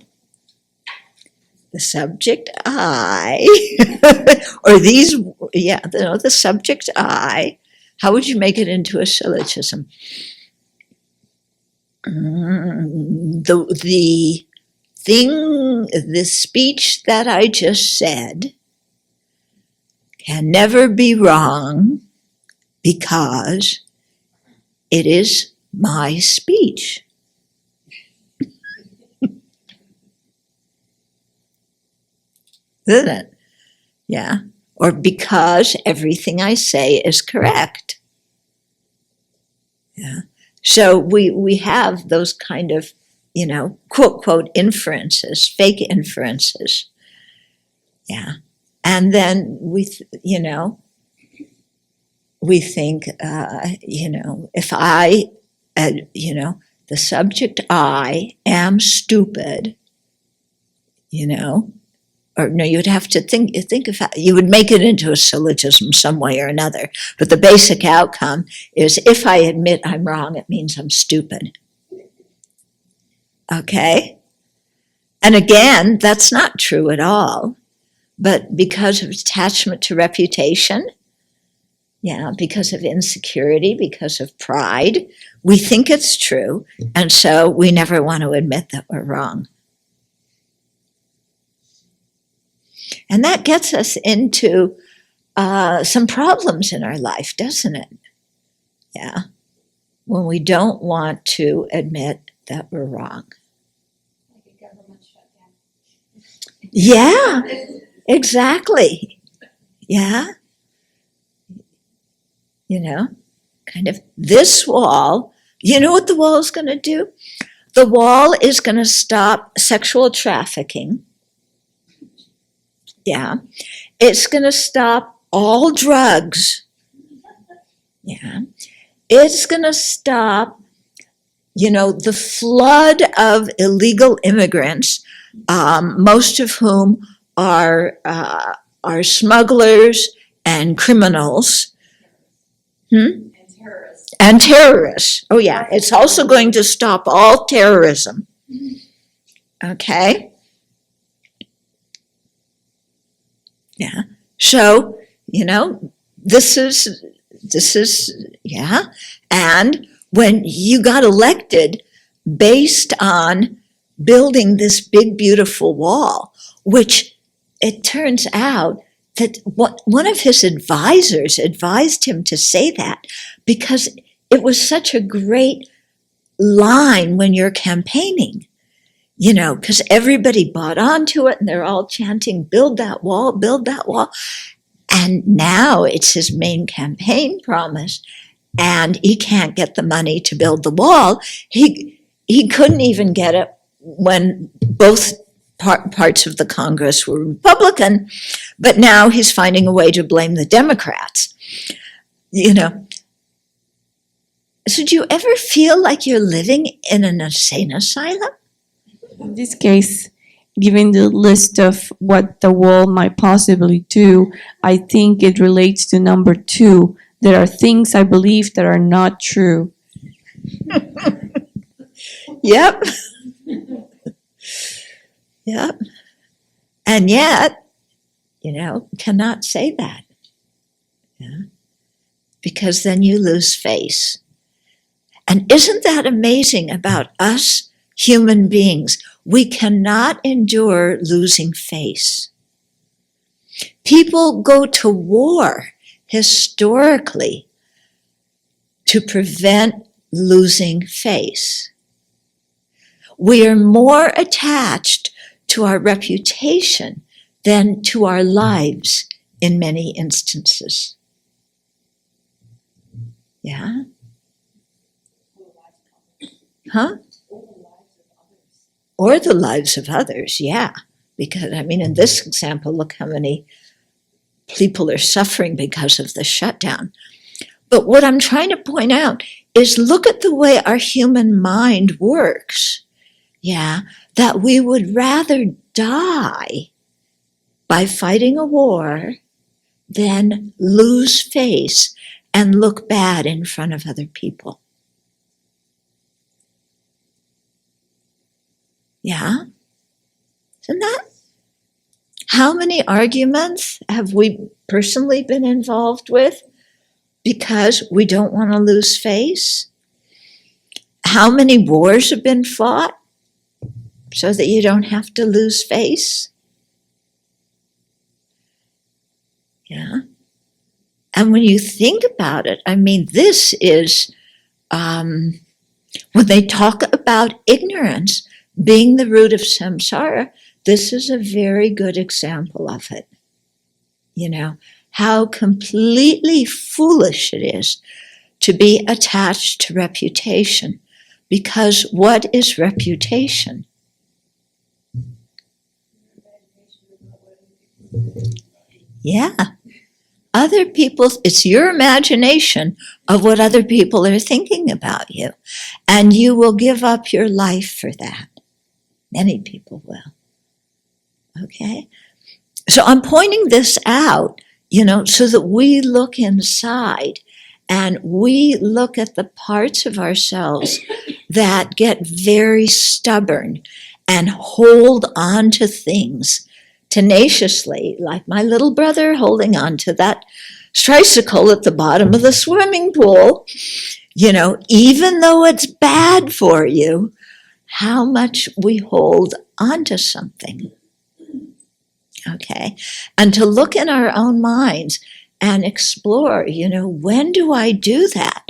the subject I, or these, yeah, the subject I, how would you make it into a syllogism? The thing, the speech that I just said can never be wrong because it is my speech. Isn't it? Yeah. Or because everything I say is correct. Yeah. So we have those kind of, you know, quote, quote, inferences, fake inferences. Yeah. And then we think, you know, if I, you know, the subject I am stupid, you know, or no, you'd have to think of how you would make it into a syllogism some way or another. But the basic outcome is if I admit I'm wrong, it means I'm stupid. Okay? And again, that's not true at all. But because of attachment to reputation, yeah, because of insecurity, because of pride, we think it's true. And so we never want to admit that we're wrong. And that gets us into some problems in our life, doesn't it? Yeah. When we don't want to admit that we're wrong. Like a government shutdown. Yeah, exactly. Yeah. You know, kind of this wall, you know what the wall is going to do? The wall is going to stop sexual trafficking. Yeah. It's going to stop all drugs. Yeah. It's going to stop, you know, the flood of illegal immigrants, most of whom are smugglers and criminals. And terrorists. And terrorists. Oh, yeah. It's also going to stop all terrorism. Okay? Yeah. So, you know, this is, yeah. And when you got elected based on building this big, beautiful wall, which it turns out that one of his advisors advised him to say that because it was such a great line when you're campaigning. You know, because everybody bought onto it and they're all chanting, build that wall, build that wall. And now it's his main campaign promise. And he can't get the money to build the wall. He couldn't even get it when both parts of the Congress were Republican, but now he's finding a way to blame the Democrats. You know, so do you ever feel like you're living in an insane asylum? In this case, given the list of what the world might possibly do, I think it relates to number 2. There are things I believe that are not true. Yep. Yep. And yet, cannot say that. Yeah. Because then you lose face. And isn't that amazing about us human beings? We cannot endure losing face. People go to war historically to prevent losing face. We are more attached to our reputation than to our lives in many instances. Yeah? Huh? Or the lives of others, yeah. Because, in this example, look how many people are suffering because of the shutdown. But what I'm trying to point out is look at the way our human mind works. Yeah, that we would rather die by fighting a war than lose face and look bad in front of other people. Yeah? Isn't that? How many arguments have we personally been involved with because we don't want to lose face? How many wars have been fought so that you don't have to lose face? Yeah. And when you think about it, this is, when they talk about ignorance being the root of samsara, this is a very good example of it. How completely foolish it is to be attached to reputation. Because what is reputation? Yeah. Other people, it's your imagination of what other people are thinking about you. And you will give up your life for that. Many people will. Okay? So I'm pointing this out, so that we look inside and we look at the parts of ourselves that get very stubborn and hold on to things tenaciously, like my little brother holding on to that tricycle at the bottom of the swimming pool. Even though it's bad for you, how much we hold onto something. Okay? And to look in our own minds and explore, when do I do that?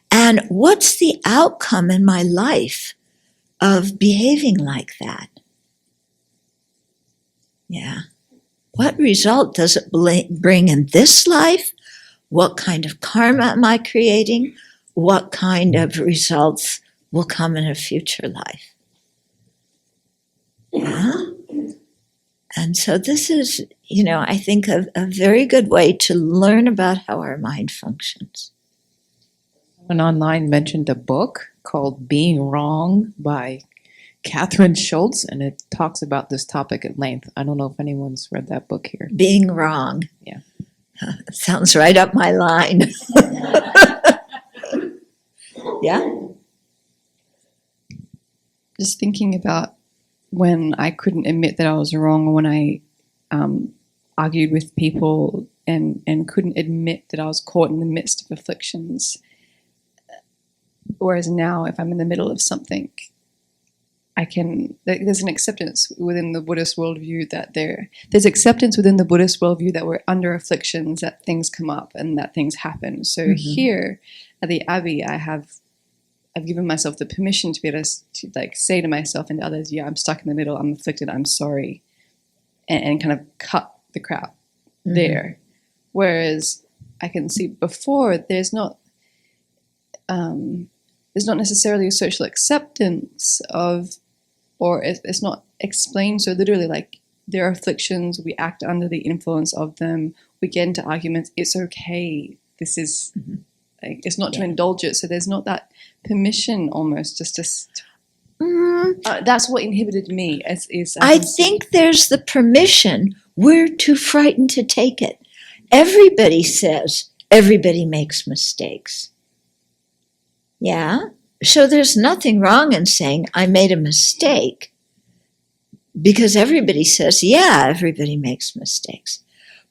And what's the outcome in my life of behaving like that? Yeah. What result does it bring in this life? What kind of karma am I creating? What kind of results will come in a future life? Yeah. And so this is, I think a very good way to learn about how our mind functions. Someone online mentioned a book called Being Wrong by Catherine Schultz, and it talks about this topic at length. I don't know if anyone's read that book here. Being wrong. Yeah. Sounds right up my line. Yeah? Just thinking about when I couldn't admit that I was wrong, or when I argued with people and couldn't admit that I was caught in the midst of afflictions. Whereas now, if I'm in the middle of something, there's an acceptance within the Buddhist worldview that there's acceptance within the Buddhist worldview that we're under afflictions, that things come up and that things happen. So here at the Abbey, I've given myself the permission to be able to say to myself and to others, yeah, I'm stuck in the middle, I'm afflicted, I'm sorry, and kind of cut the crap there. Whereas I can see before there's not necessarily a social acceptance of or it's not explained so literally, like there are afflictions, we act under the influence of them, we get into arguments, it's okay. This is, like, it's not to indulge it. So there's not that permission almost just to, that's what inhibited me. I think there's the permission. We're too frightened to take it. Everybody says everybody makes mistakes. Yeah? So there's nothing wrong in saying I made a mistake, because everybody says, yeah, everybody makes mistakes.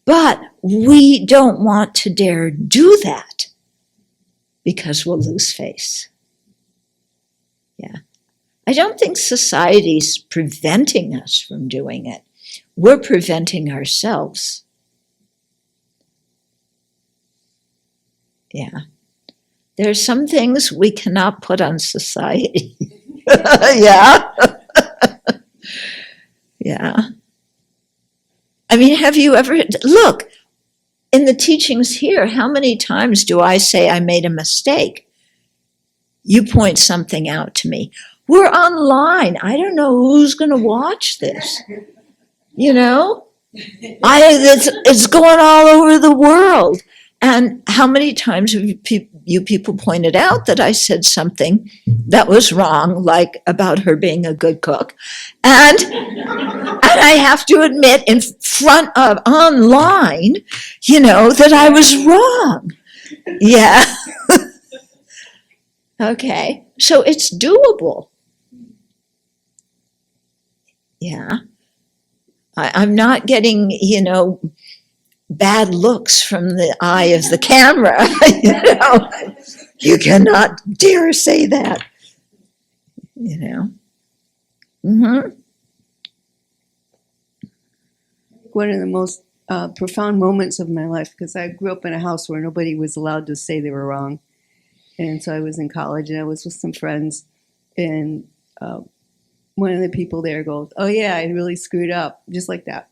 But we don't want to dare do that because we'll lose face. Yeah. I don't think society's preventing us from doing it. We're preventing ourselves. Yeah. There are some things we cannot put on society. Yeah. Yeah. I mean, have you ever, look, in the teachings here, how many times do I say I made a mistake? You point something out to me. We're online. I don't know who's going to watch this. You know? It's going all over the world. And how many times have you people pointed out that I said something that was wrong, like about her being a good cook? And I have to admit in front of online, that I was wrong. Yeah. Okay. So it's doable. Yeah. I'm not getting, bad looks from the eye of the camera. You cannot dare say that. One of the most profound moments of my life, because I grew up in a house where nobody was allowed to say they were wrong. And so I was in college and I was with some friends, and one of the people there goes, "Oh yeah, I really screwed up," just like that.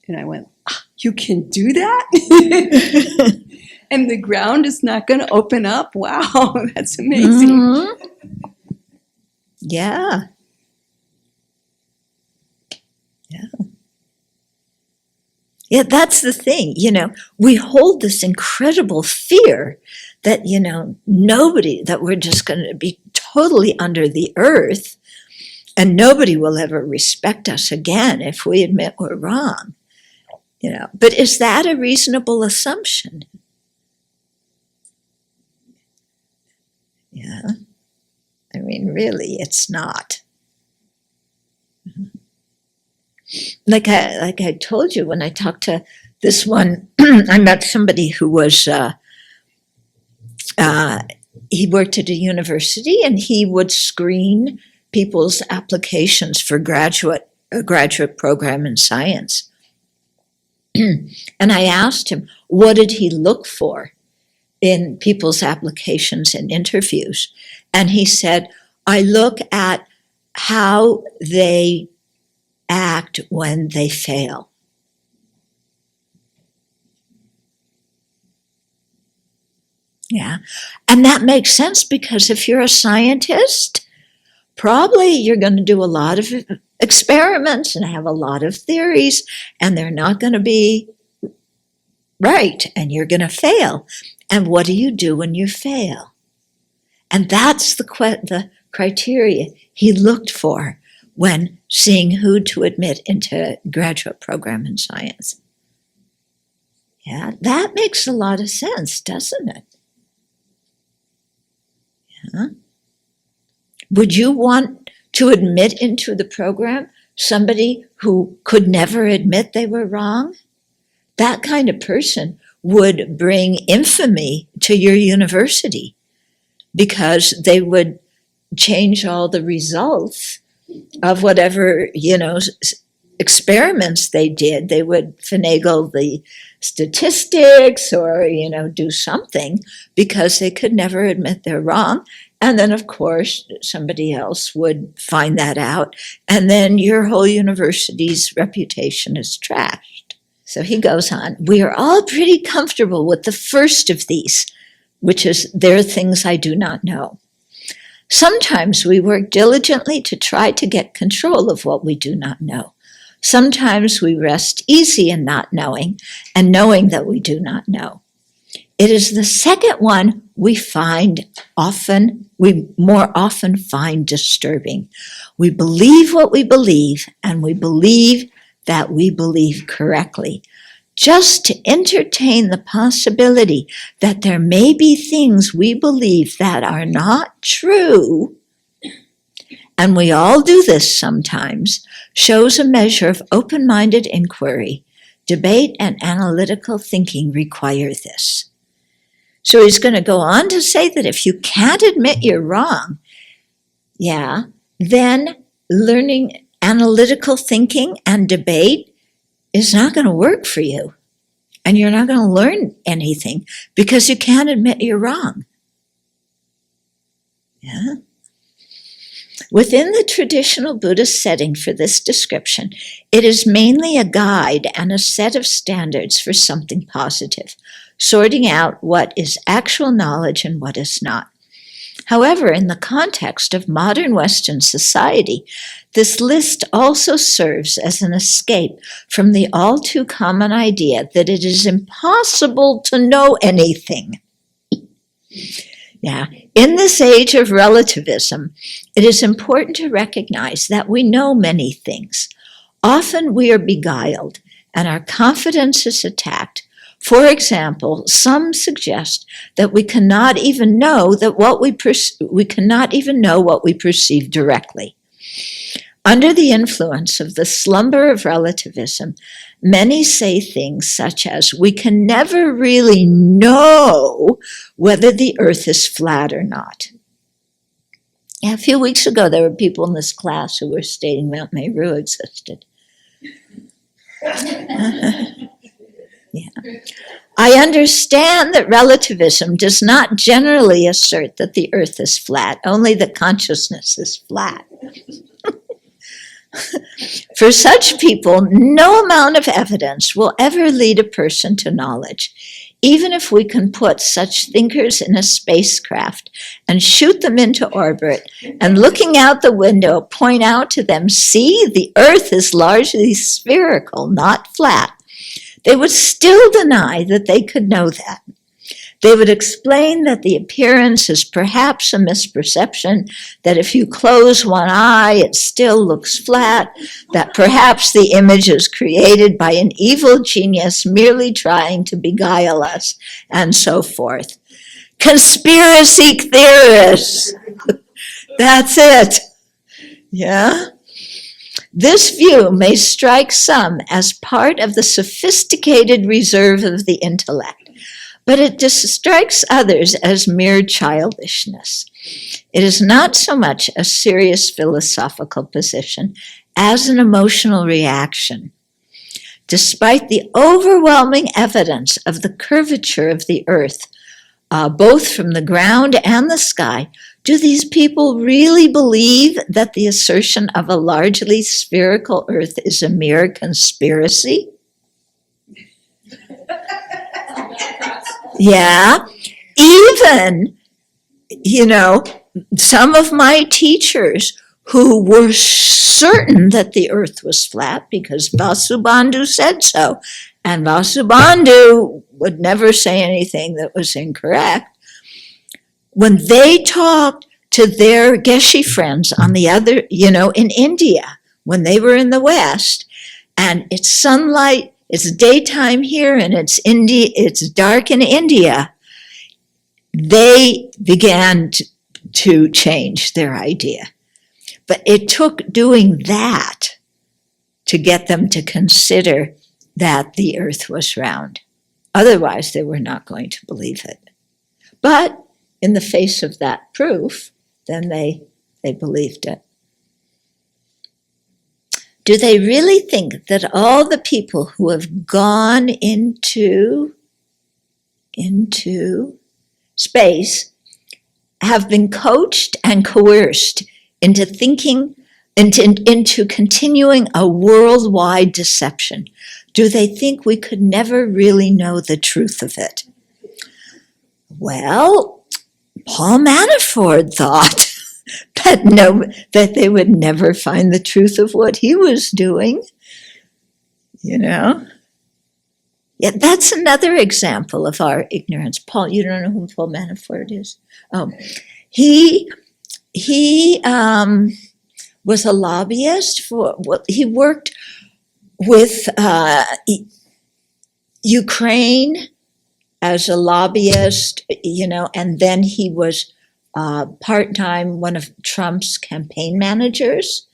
And I went, "You can do that?" And the ground is not going to open up? Wow, that's amazing. Mm-hmm. Yeah. Yeah, that's the thing. We hold this incredible fear that, nobody, that we're just going to be totally under the earth and nobody will ever respect us again if we admit we're wrong. But is that a reasonable assumption? Yeah. I mean, really, it's not. Like I told you, when I talked to this one, I met somebody who was, he worked at a university and he would screen people's applications for a graduate program in science. And I asked him, what did he look for in people's applications and interviews? And he said, I look at how they act when they fail. Yeah. And that makes sense, because if you're a scientist, probably you're going to do a lot of experiments and have a lot of theories, and they're not going to be right, and you're going to fail. And what do you do when you fail? And that's the criteria he looked for when seeing who to admit into a graduate program in science. Yeah, that makes a lot of sense, doesn't it? Yeah. Would you want to admit into the program somebody who could never admit they were wrong? That kind of person would bring infamy to your university, because they would change all the results of whatever, experiments they did. They would finagle the statistics or, do something, because they could never admit they're wrong. And then, of course, somebody else would find that out. And then your whole university's reputation is trashed. So he goes on, we are all pretty comfortable with the first of these, which is, there are things I do not know. Sometimes we work diligently to try to get control of what we do not know. Sometimes we rest easy in not knowing and knowing that we do not know. It is the second one we more often find disturbing. We believe what we believe, and we believe that we believe correctly, just to entertain the possibility that there may be things we believe that are not true, and we all do this sometimes, shows a measure of open-minded inquiry. Debate and analytical thinking require this. So he's going to go on to say that if you can't admit you're wrong, then learning analytical thinking and debate is not going to work for you. And you're not going to learn anything because you can't admit you're wrong. Yeah. Within the traditional Buddhist setting for this description, it is mainly a guide and a set of standards for something positive, sorting out what is actual knowledge and what is not. However, in the context of modern Western society, this list also serves as an escape from the all too common idea that it is impossible to know anything. In this age of relativism, it is important to recognize that we know many things. Often we are beguiled and our confidence is attacked. For example, some suggest that we cannot even know what we perceive directly. Under the influence of the slumber of relativism, many say things such as, we can never really know whether the earth is flat or not. A few weeks ago, there were people in this class who were stating Mount Meru existed. I understand that relativism does not generally assert that the earth is flat, only that consciousness is flat. For such people, no amount of evidence will ever lead a person to knowledge. Even if we can put such thinkers in a spacecraft and shoot them into orbit, and looking out the window, point out to them, see, the earth is largely spherical, not flat, they would still deny that they could know that. They would explain that the appearance is perhaps a misperception, that if you close one eye, it still looks flat, that perhaps the image is created by an evil genius merely trying to beguile us, and so forth. Conspiracy theorists! That's it. Yeah? This view may strike some as part of the sophisticated reserve of the intellect, but it strikes others as mere childishness. It is not so much a serious philosophical position as an emotional reaction. Despite the overwhelming evidence of the curvature of the earth, both from the ground and the sky, do these people really believe that the assertion of a largely spherical earth is a mere conspiracy? Yeah, even, some of my teachers who were certain that the earth was flat because Vasubandhu said so, and Vasubandhu would never say anything that was incorrect. When they talked to their Geshe friends on the other, in India, when they were in the West, and it's sunlight, it's daytime here, and it's dark in India, they began to change their idea. But it took doing that to get them to consider that the earth was round. Otherwise, they were not going to believe it. But in the face of that proof, then they believed it. Do they really think that all the people who have gone into space have been coached and coerced into thinking, into continuing a worldwide deception? Do they think we could never really know the truth of it? Well, Paul Manafort thought but no, that they would never find the truth of what he was doing. You know? Yeah, that's another example of our ignorance. Paul, you don't know who Paul Manafort is? Oh, he was a lobbyist for, well, he worked with Ukraine as a lobbyist, you know, and then he was part-time one of Trump's campaign managers.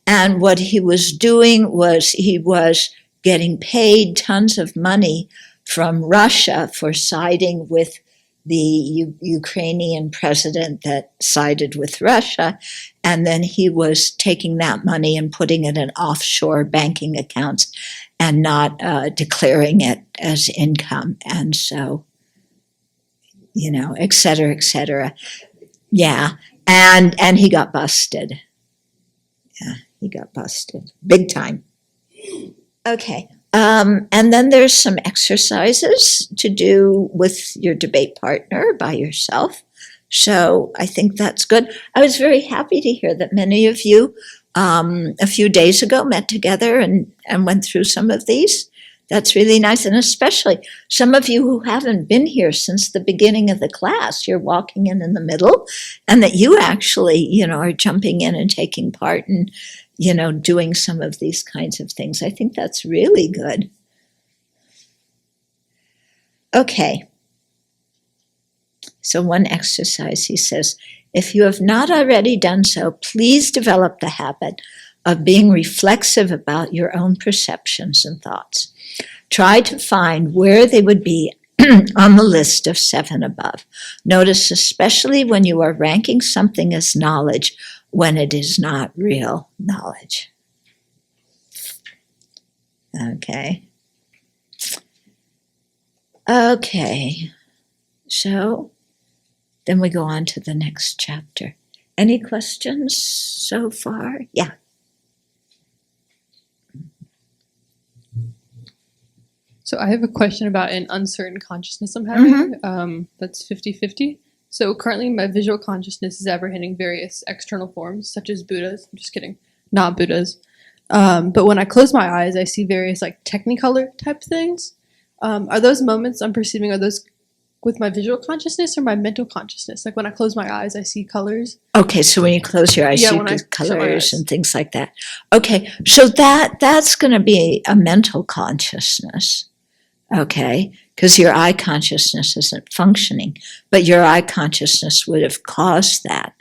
And what he was doing was he was getting paid tons of money from Russia for siding with the Ukrainian president that sided with Russia. And then he was taking that money and putting it in offshore banking accounts and not declaring it as income. And so, you know, et cetera, et cetera. Yeah. And he got busted. Yeah, he got busted big time. Okay. And then there's some exercises to do with your debate partner by yourself. So I think that's good. I was very happy to hear that many of you a few days ago met together and went through some of these. That's really nice. And especially some of you who haven't been here since the beginning of the class, you're walking in the middle, and that you actually, you know, are jumping in and taking part and, you know, doing some of these kinds of things. I think that's really good. Okay. So one exercise, he says, if you have not already done so, please develop the habit of being reflexive about your own perceptions and thoughts. Try to find where they would be on the list of 7 above. Notice especially when you are ranking something as knowledge when it is not real knowledge. Okay. Okay. So then we go on to the next chapter. Any questions so far? Yeah. So I have a question about an uncertain consciousness I'm having. That's 50-50. So currently my visual consciousness is apprehending various external forms, such as Buddhas. I'm just kidding, not Buddhas. But when I close my eyes, I see various like technicolor type things. Are those moments I'm perceiving, are those with my visual consciousness or my mental consciousness? Like when I close my eyes, I see colors. Okay, so when you close your eyes, Yeah, you when I see close my colors eyes. and things like that. Okay, so that's going to be a mental consciousness. Okay, because your eye consciousness isn't functioning, but your eye consciousness would have caused that,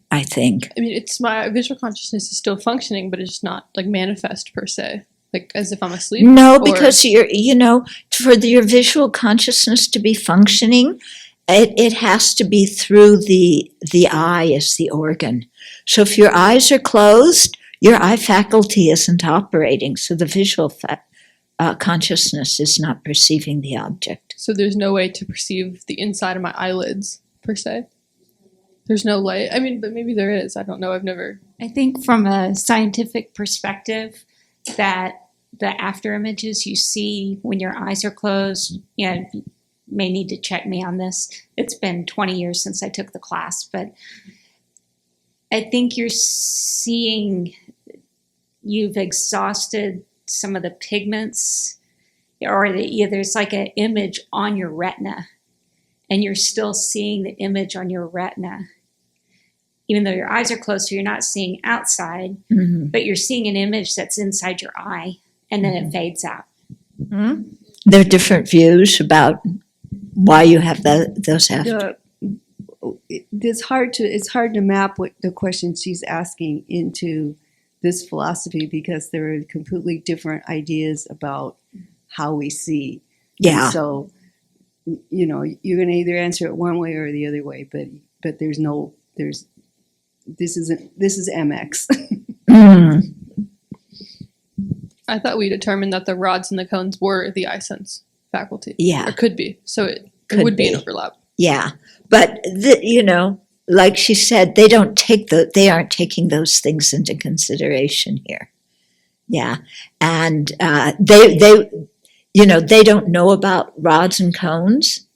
I think. I mean, it's my visual consciousness is still functioning, but it's just not like manifest per se, like as if I'm asleep. No, or- because you know, for your visual consciousness to be functioning, it has to be through the eye as the organ. So if your eyes are closed, your eye faculty isn't operating, so the visual consciousness is not perceiving the object. So there's no way to perceive the inside of my eyelids per se. There's no light. I mean, but maybe there is. I don't know. I've never. I think from a scientific perspective that the after images you see when your eyes are closed, you know, you may need to check me on this. It's been 20 years since I took the class, but I think you're seeing you've exhausted some of the pigments, or there's like an image on your retina, and you're still seeing the image on your retina. Even though your eyes are closed, so you're not seeing outside, but you're seeing an image that's inside your eye, and then it fades out. There are different views about why you have those after. It's hard to map what the question she's asking into this philosophy because there are completely different ideas about how we see. Yeah. And so, you know, you're going to either answer it one way or the other way, but this is MX. I thought we determined that the rods and the cones were the eye sense faculty. Yeah. Or could be. So it would be an overlap. Yeah, but you know, like she said, they aren't taking those things into consideration here. Yeah, and they don't know about rods and cones.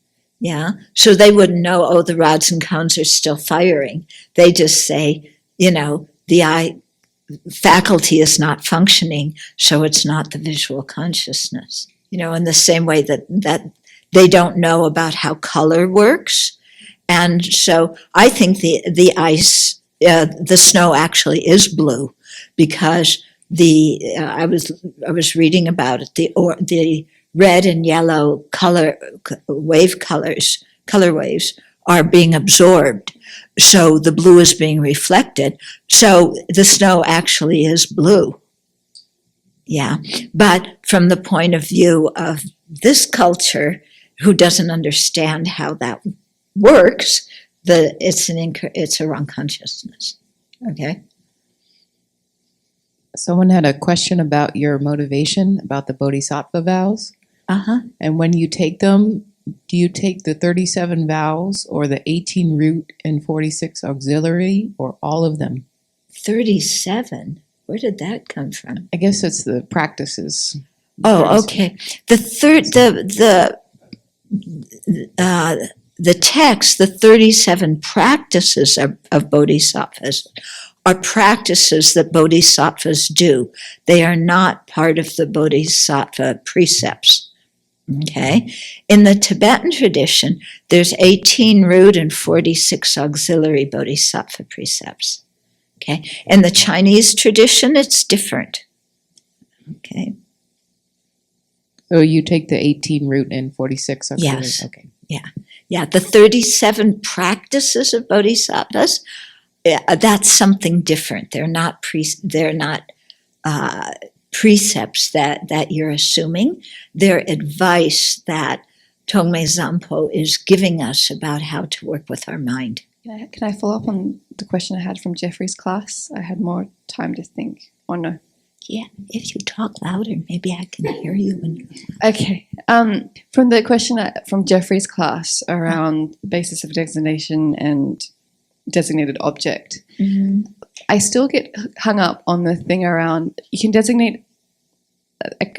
Yeah. So they wouldn't know, oh, the rods and cones are still firing. They just say, the eye faculty is not functioning, so it's not the visual consciousness. In the same way that they don't know about how color works. And so I think the ice, the snow actually is blue, because I was reading about it. The red and yellow color waves are being absorbed. So the blue is being reflected. So the snow actually is blue. Yeah. But from the point of view of this culture, who doesn't understand how that works, it's a wrong consciousness. Okay. Someone had a question about your motivation, about the Bodhisattva vows. Uh-huh. And when you take them, do you take the 37 vows or the 18 root and 46 auxiliary, or all of them? 37? Where did that come from? I guess it's the practices. Oh, okay. The text, the 37 practices of bodhisattvas, are practices that bodhisattvas do. They are not part of the bodhisattva precepts. Okay? In the Tibetan tradition, there's 18 root and 46 auxiliary bodhisattva precepts. Okay? In the Chinese tradition, it's different. Okay? So you take the 18 root and 46 auxiliary? Yes. Okay. Yeah, the 37 practices of bodhisattvas, that's something different. They're not precepts that you're assuming. They're advice that Tongme Zampo is giving us about how to work with our mind. Can I follow up on the question I had from Jeffrey's class? I had more time to think, or no? Yeah, if you talk louder, maybe I can hear you. Okay. From the question from Jeffrey's class around basis of designation and designated object, I still get hung up on the thing around, you can designate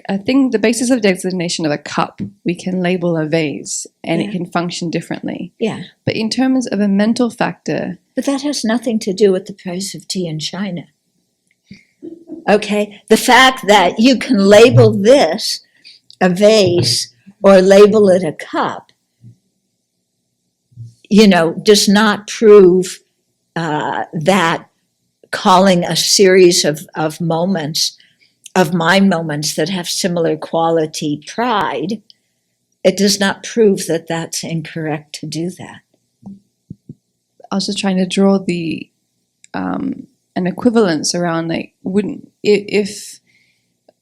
a thing, the basis of designation of a cup, we can label a vase, and it can function differently. Yeah. But in terms of a mental factor... But that has nothing to do with the price of tea in China. Okay? The fact that you can label this a vase or label it a cup, does not prove that calling a series of moments, of mind moments that have similar quality pride, it does not prove that that's incorrect to do that. I was just trying to draw the an equivalence around, like, wouldn't if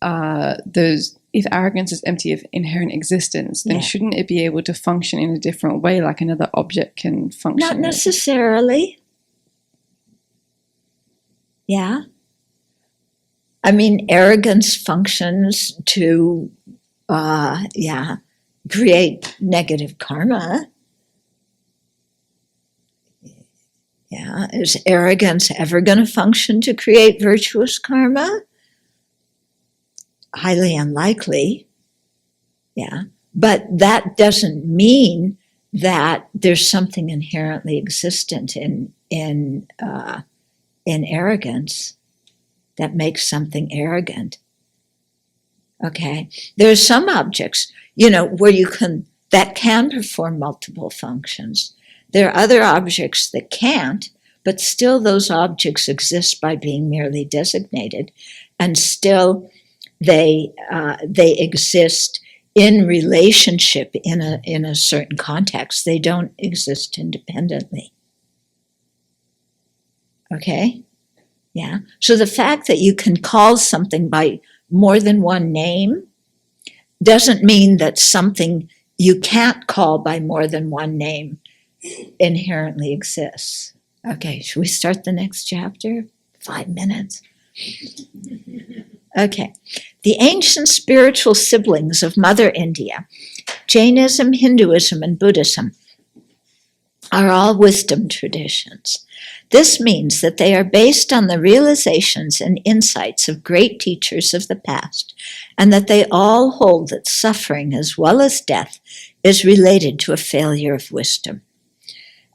arrogance is empty of inherent existence, then shouldn't it be able to function in a different way, like another object can function? Not necessarily. Yeah. I mean, arrogance functions to, create negative karma. Yeah. Is arrogance ever going to function to create virtuous karma? Highly unlikely. Yeah. But that doesn't mean that there's something inherently existent in arrogance that makes something arrogant. Okay. There are some objects, that can perform multiple functions. There are other objects that can't, but still those objects exist by being merely designated, and still they exist in relationship in a certain context. They don't exist independently. Okay? Yeah. So the fact that you can call something by more than one name doesn't mean that something you can't call by more than one name inherently exists. Okay, should we start the next chapter? 5 minutes. Okay. The ancient spiritual siblings of Mother India, Jainism, Hinduism, and Buddhism, are all wisdom traditions. This means that they are based on the realizations and insights of great teachers of the past, and that they all hold that suffering as well as death is related to a failure of wisdom.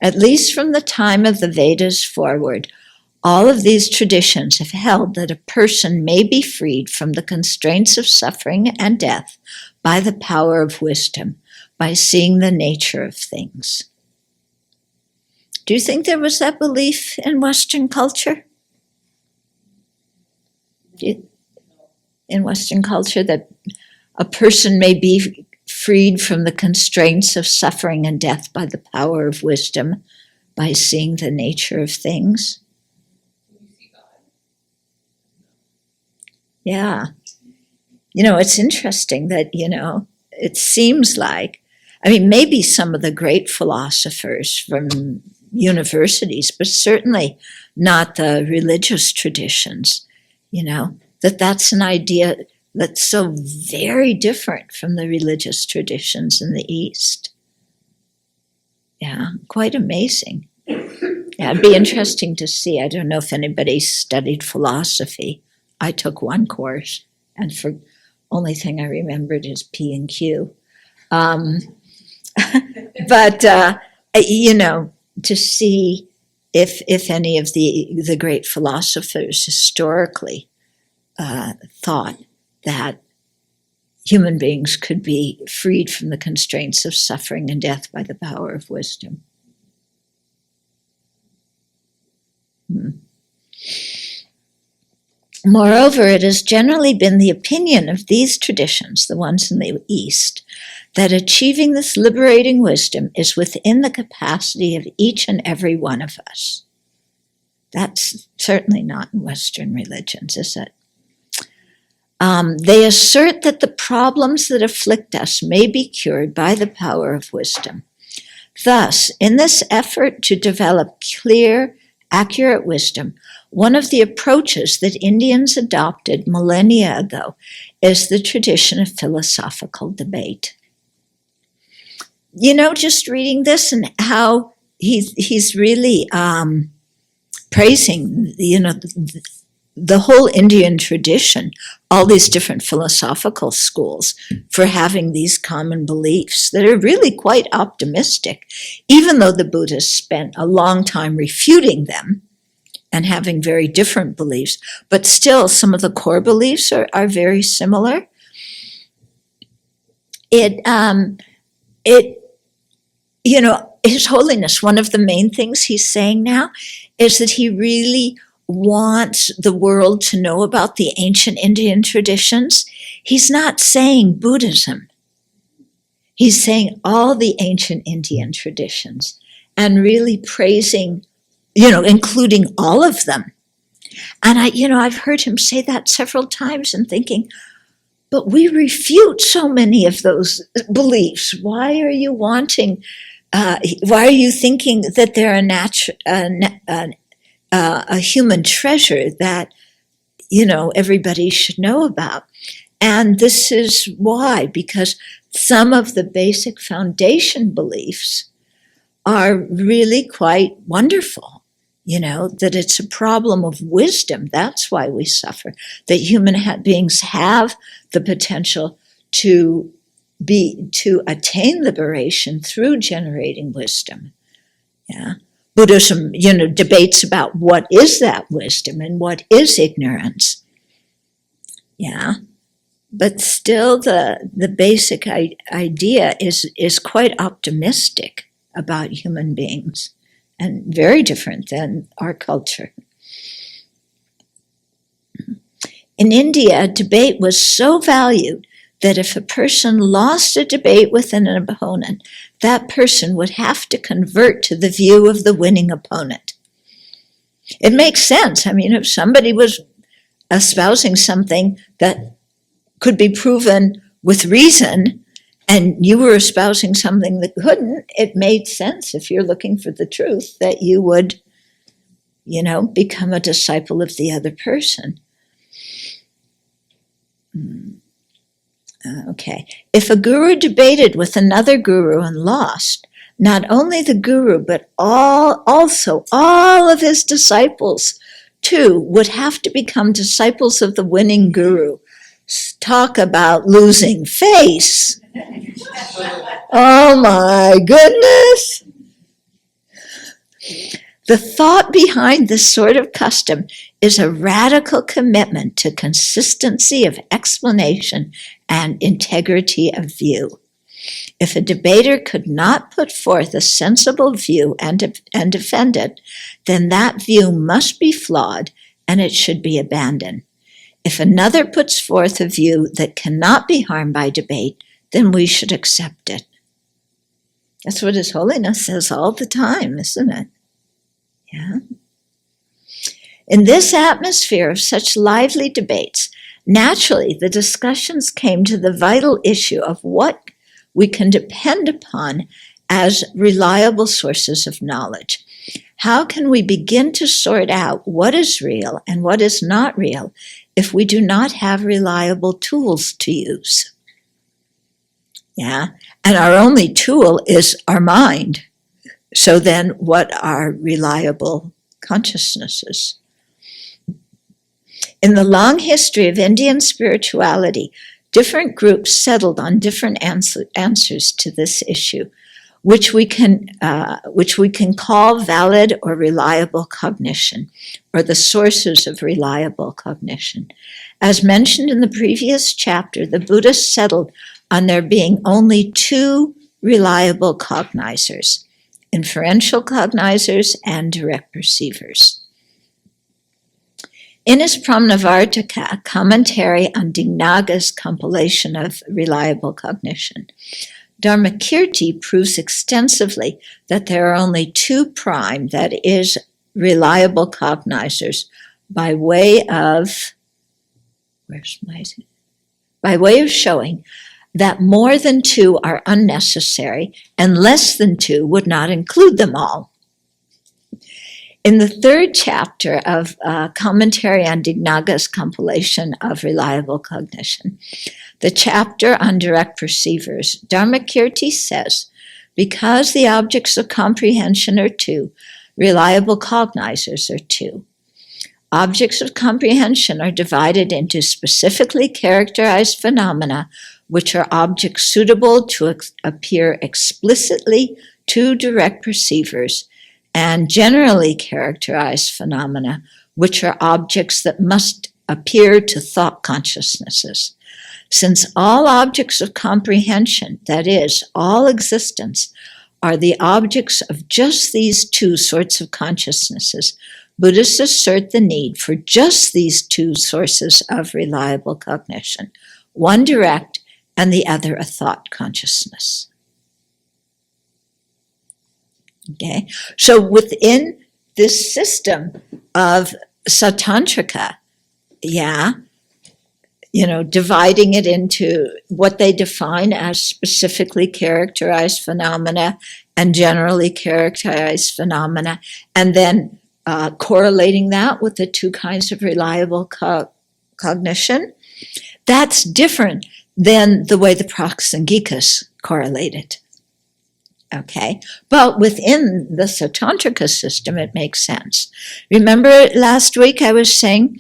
At least from the time of the Vedas forward, all of these traditions have held that a person may be freed from the constraints of suffering and death by the power of wisdom, by seeing the nature of things. Do you think there was that belief in Western culture? In Western culture, that a person may be freed from the constraints of suffering and death by the power of wisdom, by seeing the nature of things? Yeah. It's interesting that, it seems like, maybe some of the great philosophers from universities, but certainly not the religious traditions, that's an idea that's so very different from the religious traditions in the East. Yeah, quite amazing. Yeah, it'd be interesting to see. I don't know if any studied philosophy. I took one course, and for only thing I remembered is P and Q. But to see if any of the great philosophers historically thought that human beings could be freed from the constraints of suffering and death by the power of wisdom. Moreover, it has generally been the opinion of these traditions, the ones in the East, that achieving this liberating wisdom is within the capacity of each and every one of us. That's certainly not in Western religions, is it? They assert that the problems that afflict us may be cured by the power of wisdom. Thus, in this effort to develop clear, accurate wisdom, one of the approaches that Indians adopted millennia ago is the tradition of philosophical debate. Just reading this and how he's really praising, the whole Indian tradition, all these different philosophical schools for having these common beliefs that are really quite optimistic, even though the Buddhists spent a long time refuting them and having very different beliefs, but still some of the core beliefs are very similar. His Holiness, one of the main things he's saying now is that he really wants the world to know about the ancient Indian traditions. He's not saying Buddhism. He's saying all the ancient Indian traditions and really praising, including all of them. And I've heard him say that several times and thinking, but we refute so many of those beliefs. Why are you wanting, why are you thinking that they're a human treasure that, everybody should know about? And this is why, because some of the basic foundation beliefs are really quite wonderful. That it's a problem of wisdom. That's why we suffer. That human beings have the potential to attain liberation through generating wisdom. Yeah. Buddhism, debates about what is that wisdom and what is ignorance. Yeah. But still the basic idea is quite optimistic about human beings and very different than our culture. In India, debate was so valued that if a person lost a debate with an opponent, that person would have to convert to the view of the winning opponent. It makes sense. If somebody was espousing something that could be proven with reason, and you were espousing something that couldn't, it made sense, if you're looking for the truth, that you would, become a disciple of the other person. Okay. If a guru debated with another guru and lost, not only the guru, but also all of his disciples, too, would have to become disciples of the winning guru Talk about losing face. Oh my goodness. The thought behind this sort of custom is a radical commitment to consistency of explanation and integrity of view. If a debater could not put forth a sensible view and defend it, then that view must be flawed and it should be abandoned. If another puts forth a view that cannot be harmed by debate, then we should accept it. That's what His Holiness says all the time, isn't it? Yeah. In this atmosphere of such lively debates, naturally the discussions came to the vital issue of what we can depend upon as reliable sources of knowledge. How can we begin to sort out what is real and what is not real if we do not have reliable tools to use? Yeah, and our only tool is our mind. So then what are reliable consciousnesses? In the long history of Indian spirituality, different groups settled on different answers to this issue, which we can call valid or reliable cognition, or the sources of reliable cognition. As mentioned in the previous chapter, the Buddhists settled on there being only two reliable cognizers: inferential cognizers and direct perceivers. In his Pramnavartaka, commentary on Dignaga's compilation of reliable cognition, Dharmakirti proves extensively that there are only two prime, that is, reliable cognizers, by way of showing that more than two are unnecessary and less than two would not include them all. In the third chapter of commentary on Dignaga's compilation of reliable cognition, the chapter on direct perceivers, Dharmakirti says, because the objects of comprehension are two, reliable cognizers are two. Objects of comprehension are divided into specifically characterized phenomena, which are objects suitable to appear explicitly to direct perceivers, and generally characterized phenomena, which are objects that must appear to thought consciousnesses. Since all objects of comprehension, that is, all existence, are the objects of just these two sorts of consciousnesses, Buddhists assert the need for just these two sources of reliable cognition, one direct and the other a thought consciousness. Okay, so within this system of Sautrantika, dividing it into what they define as specifically characterized phenomena and generally characterized phenomena, and then correlating that with the two kinds of reliable cognition, that's different than the way the Prasanghikas correlated. Okay, but within the Sautrantika system, it makes sense. Remember last week I was saying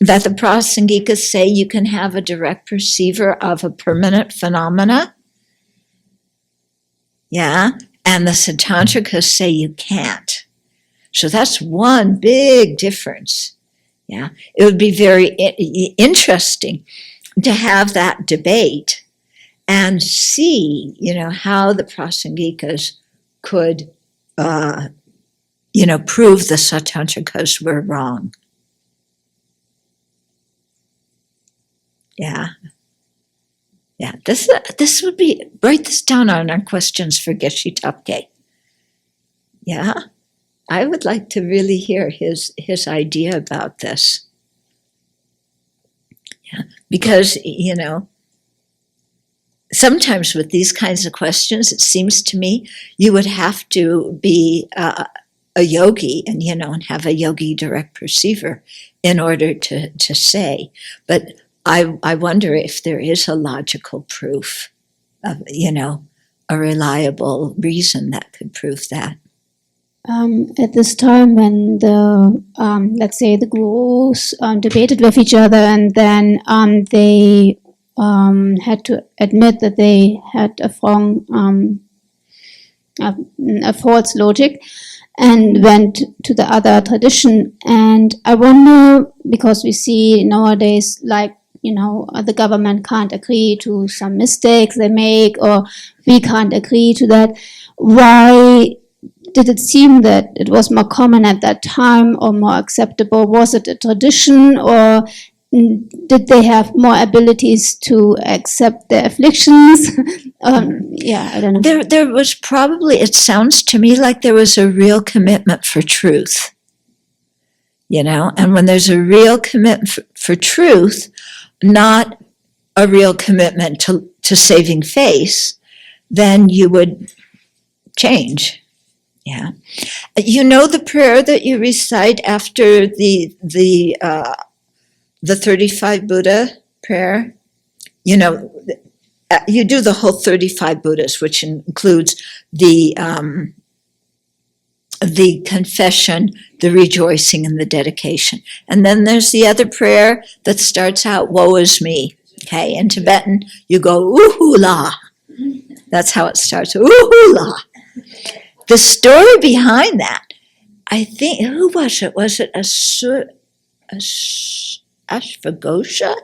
that the Prasanghikas say you can have a direct perceiver of a permanent phenomena? Yeah, and the Sautrantikas say you can't. So that's one big difference. Yeah, it would be very interesting to have that debate and see, how the Prasanghikas could, prove the Sautrantikas were wrong. Yeah. This would be, write this down on our questions for Geshe Topke. Yeah, I would like to really hear his idea about this. Yeah, because, sometimes with these kinds of questions, it seems to me you would have to be a yogi and, and have a yogi direct perceiver in order to say. But I wonder if there is a logical proof of, a reliable reason that could prove that. at this time when the let's say the gurus debated with each other, and then they had to admit that they had a false logic, and went to the other tradition. And I wonder, because we see nowadays, like, the government can't agree to some mistakes they make, or we can't agree to that. Why did it seem that it was more common at that time, or more acceptable? Was it a tradition, or did they have more abilities to accept their afflictions? I don't know. There was probably, it sounds to me like there was a real commitment for truth, and when there's a real commitment for truth, not a real commitment to saving face, then you would change. Yeah. The prayer that you recite after the 35 Buddha prayer, you do the whole 35 Buddhas, which includes the confession, the rejoicing, and the dedication. And then there's the other prayer that starts out, woe is me. Okay, in Tibetan, you go, ooh-hoo-la. That's how it starts, ooh-hoo-la. The story behind that, I think, who was it? Was it Ashvagosha?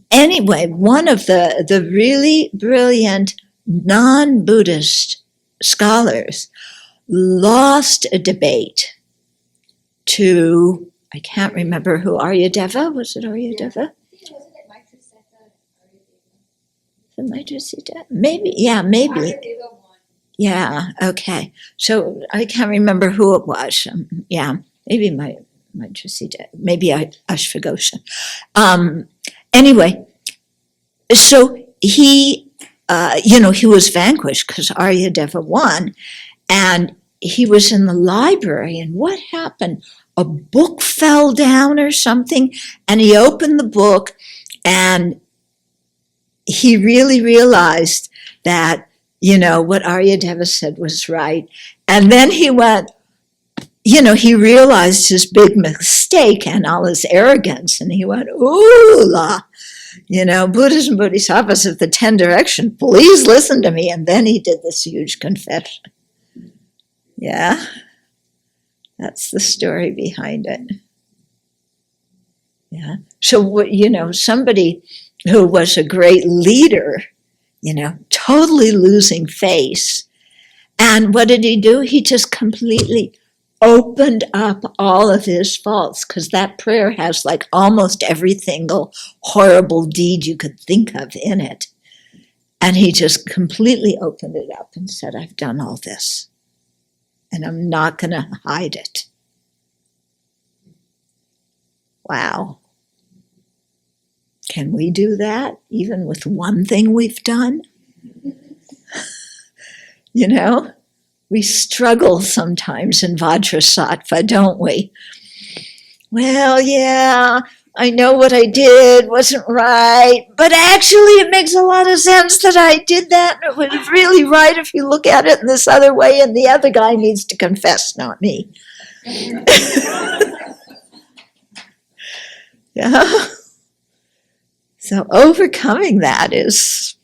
Anyway, one of the really brilliant non-Buddhist scholars lost a debate to, I can't remember who, Aryadeva? Was it Aryadeva? Maybe, yeah, maybe. Yeah, okay. So I can't remember who it was. Maybe maybe Ashvagosha. Anyway, so he was vanquished because Aryadeva won, and he was in the library, and what happened? A book fell down or something, and he opened the book, and he really realized that, what Aryadeva said was right. And then he went, he realized his big mistake and all his arrogance, and he went, ooh la, Buddhas and Bodhisattvas of the 10 direction, please listen to me. And then he did this huge confession. Yeah, that's the story behind it. Yeah. So, somebody who was a great leader, totally losing face. And what did he do? He just completely opened up all of his faults, because that prayer has like almost every single horrible deed you could think of in it. And he just completely opened it up and said, I've done all this, and I'm not going to hide it. Wow. Can we do that even with one thing we've done? We struggle sometimes in Vajrasattva, don't we? Well, yeah, I know what I did wasn't right, but actually it makes a lot of sense that I did that. It was really right if you look at it in this other way, and the other guy needs to confess, not me. Yeah. So overcoming that is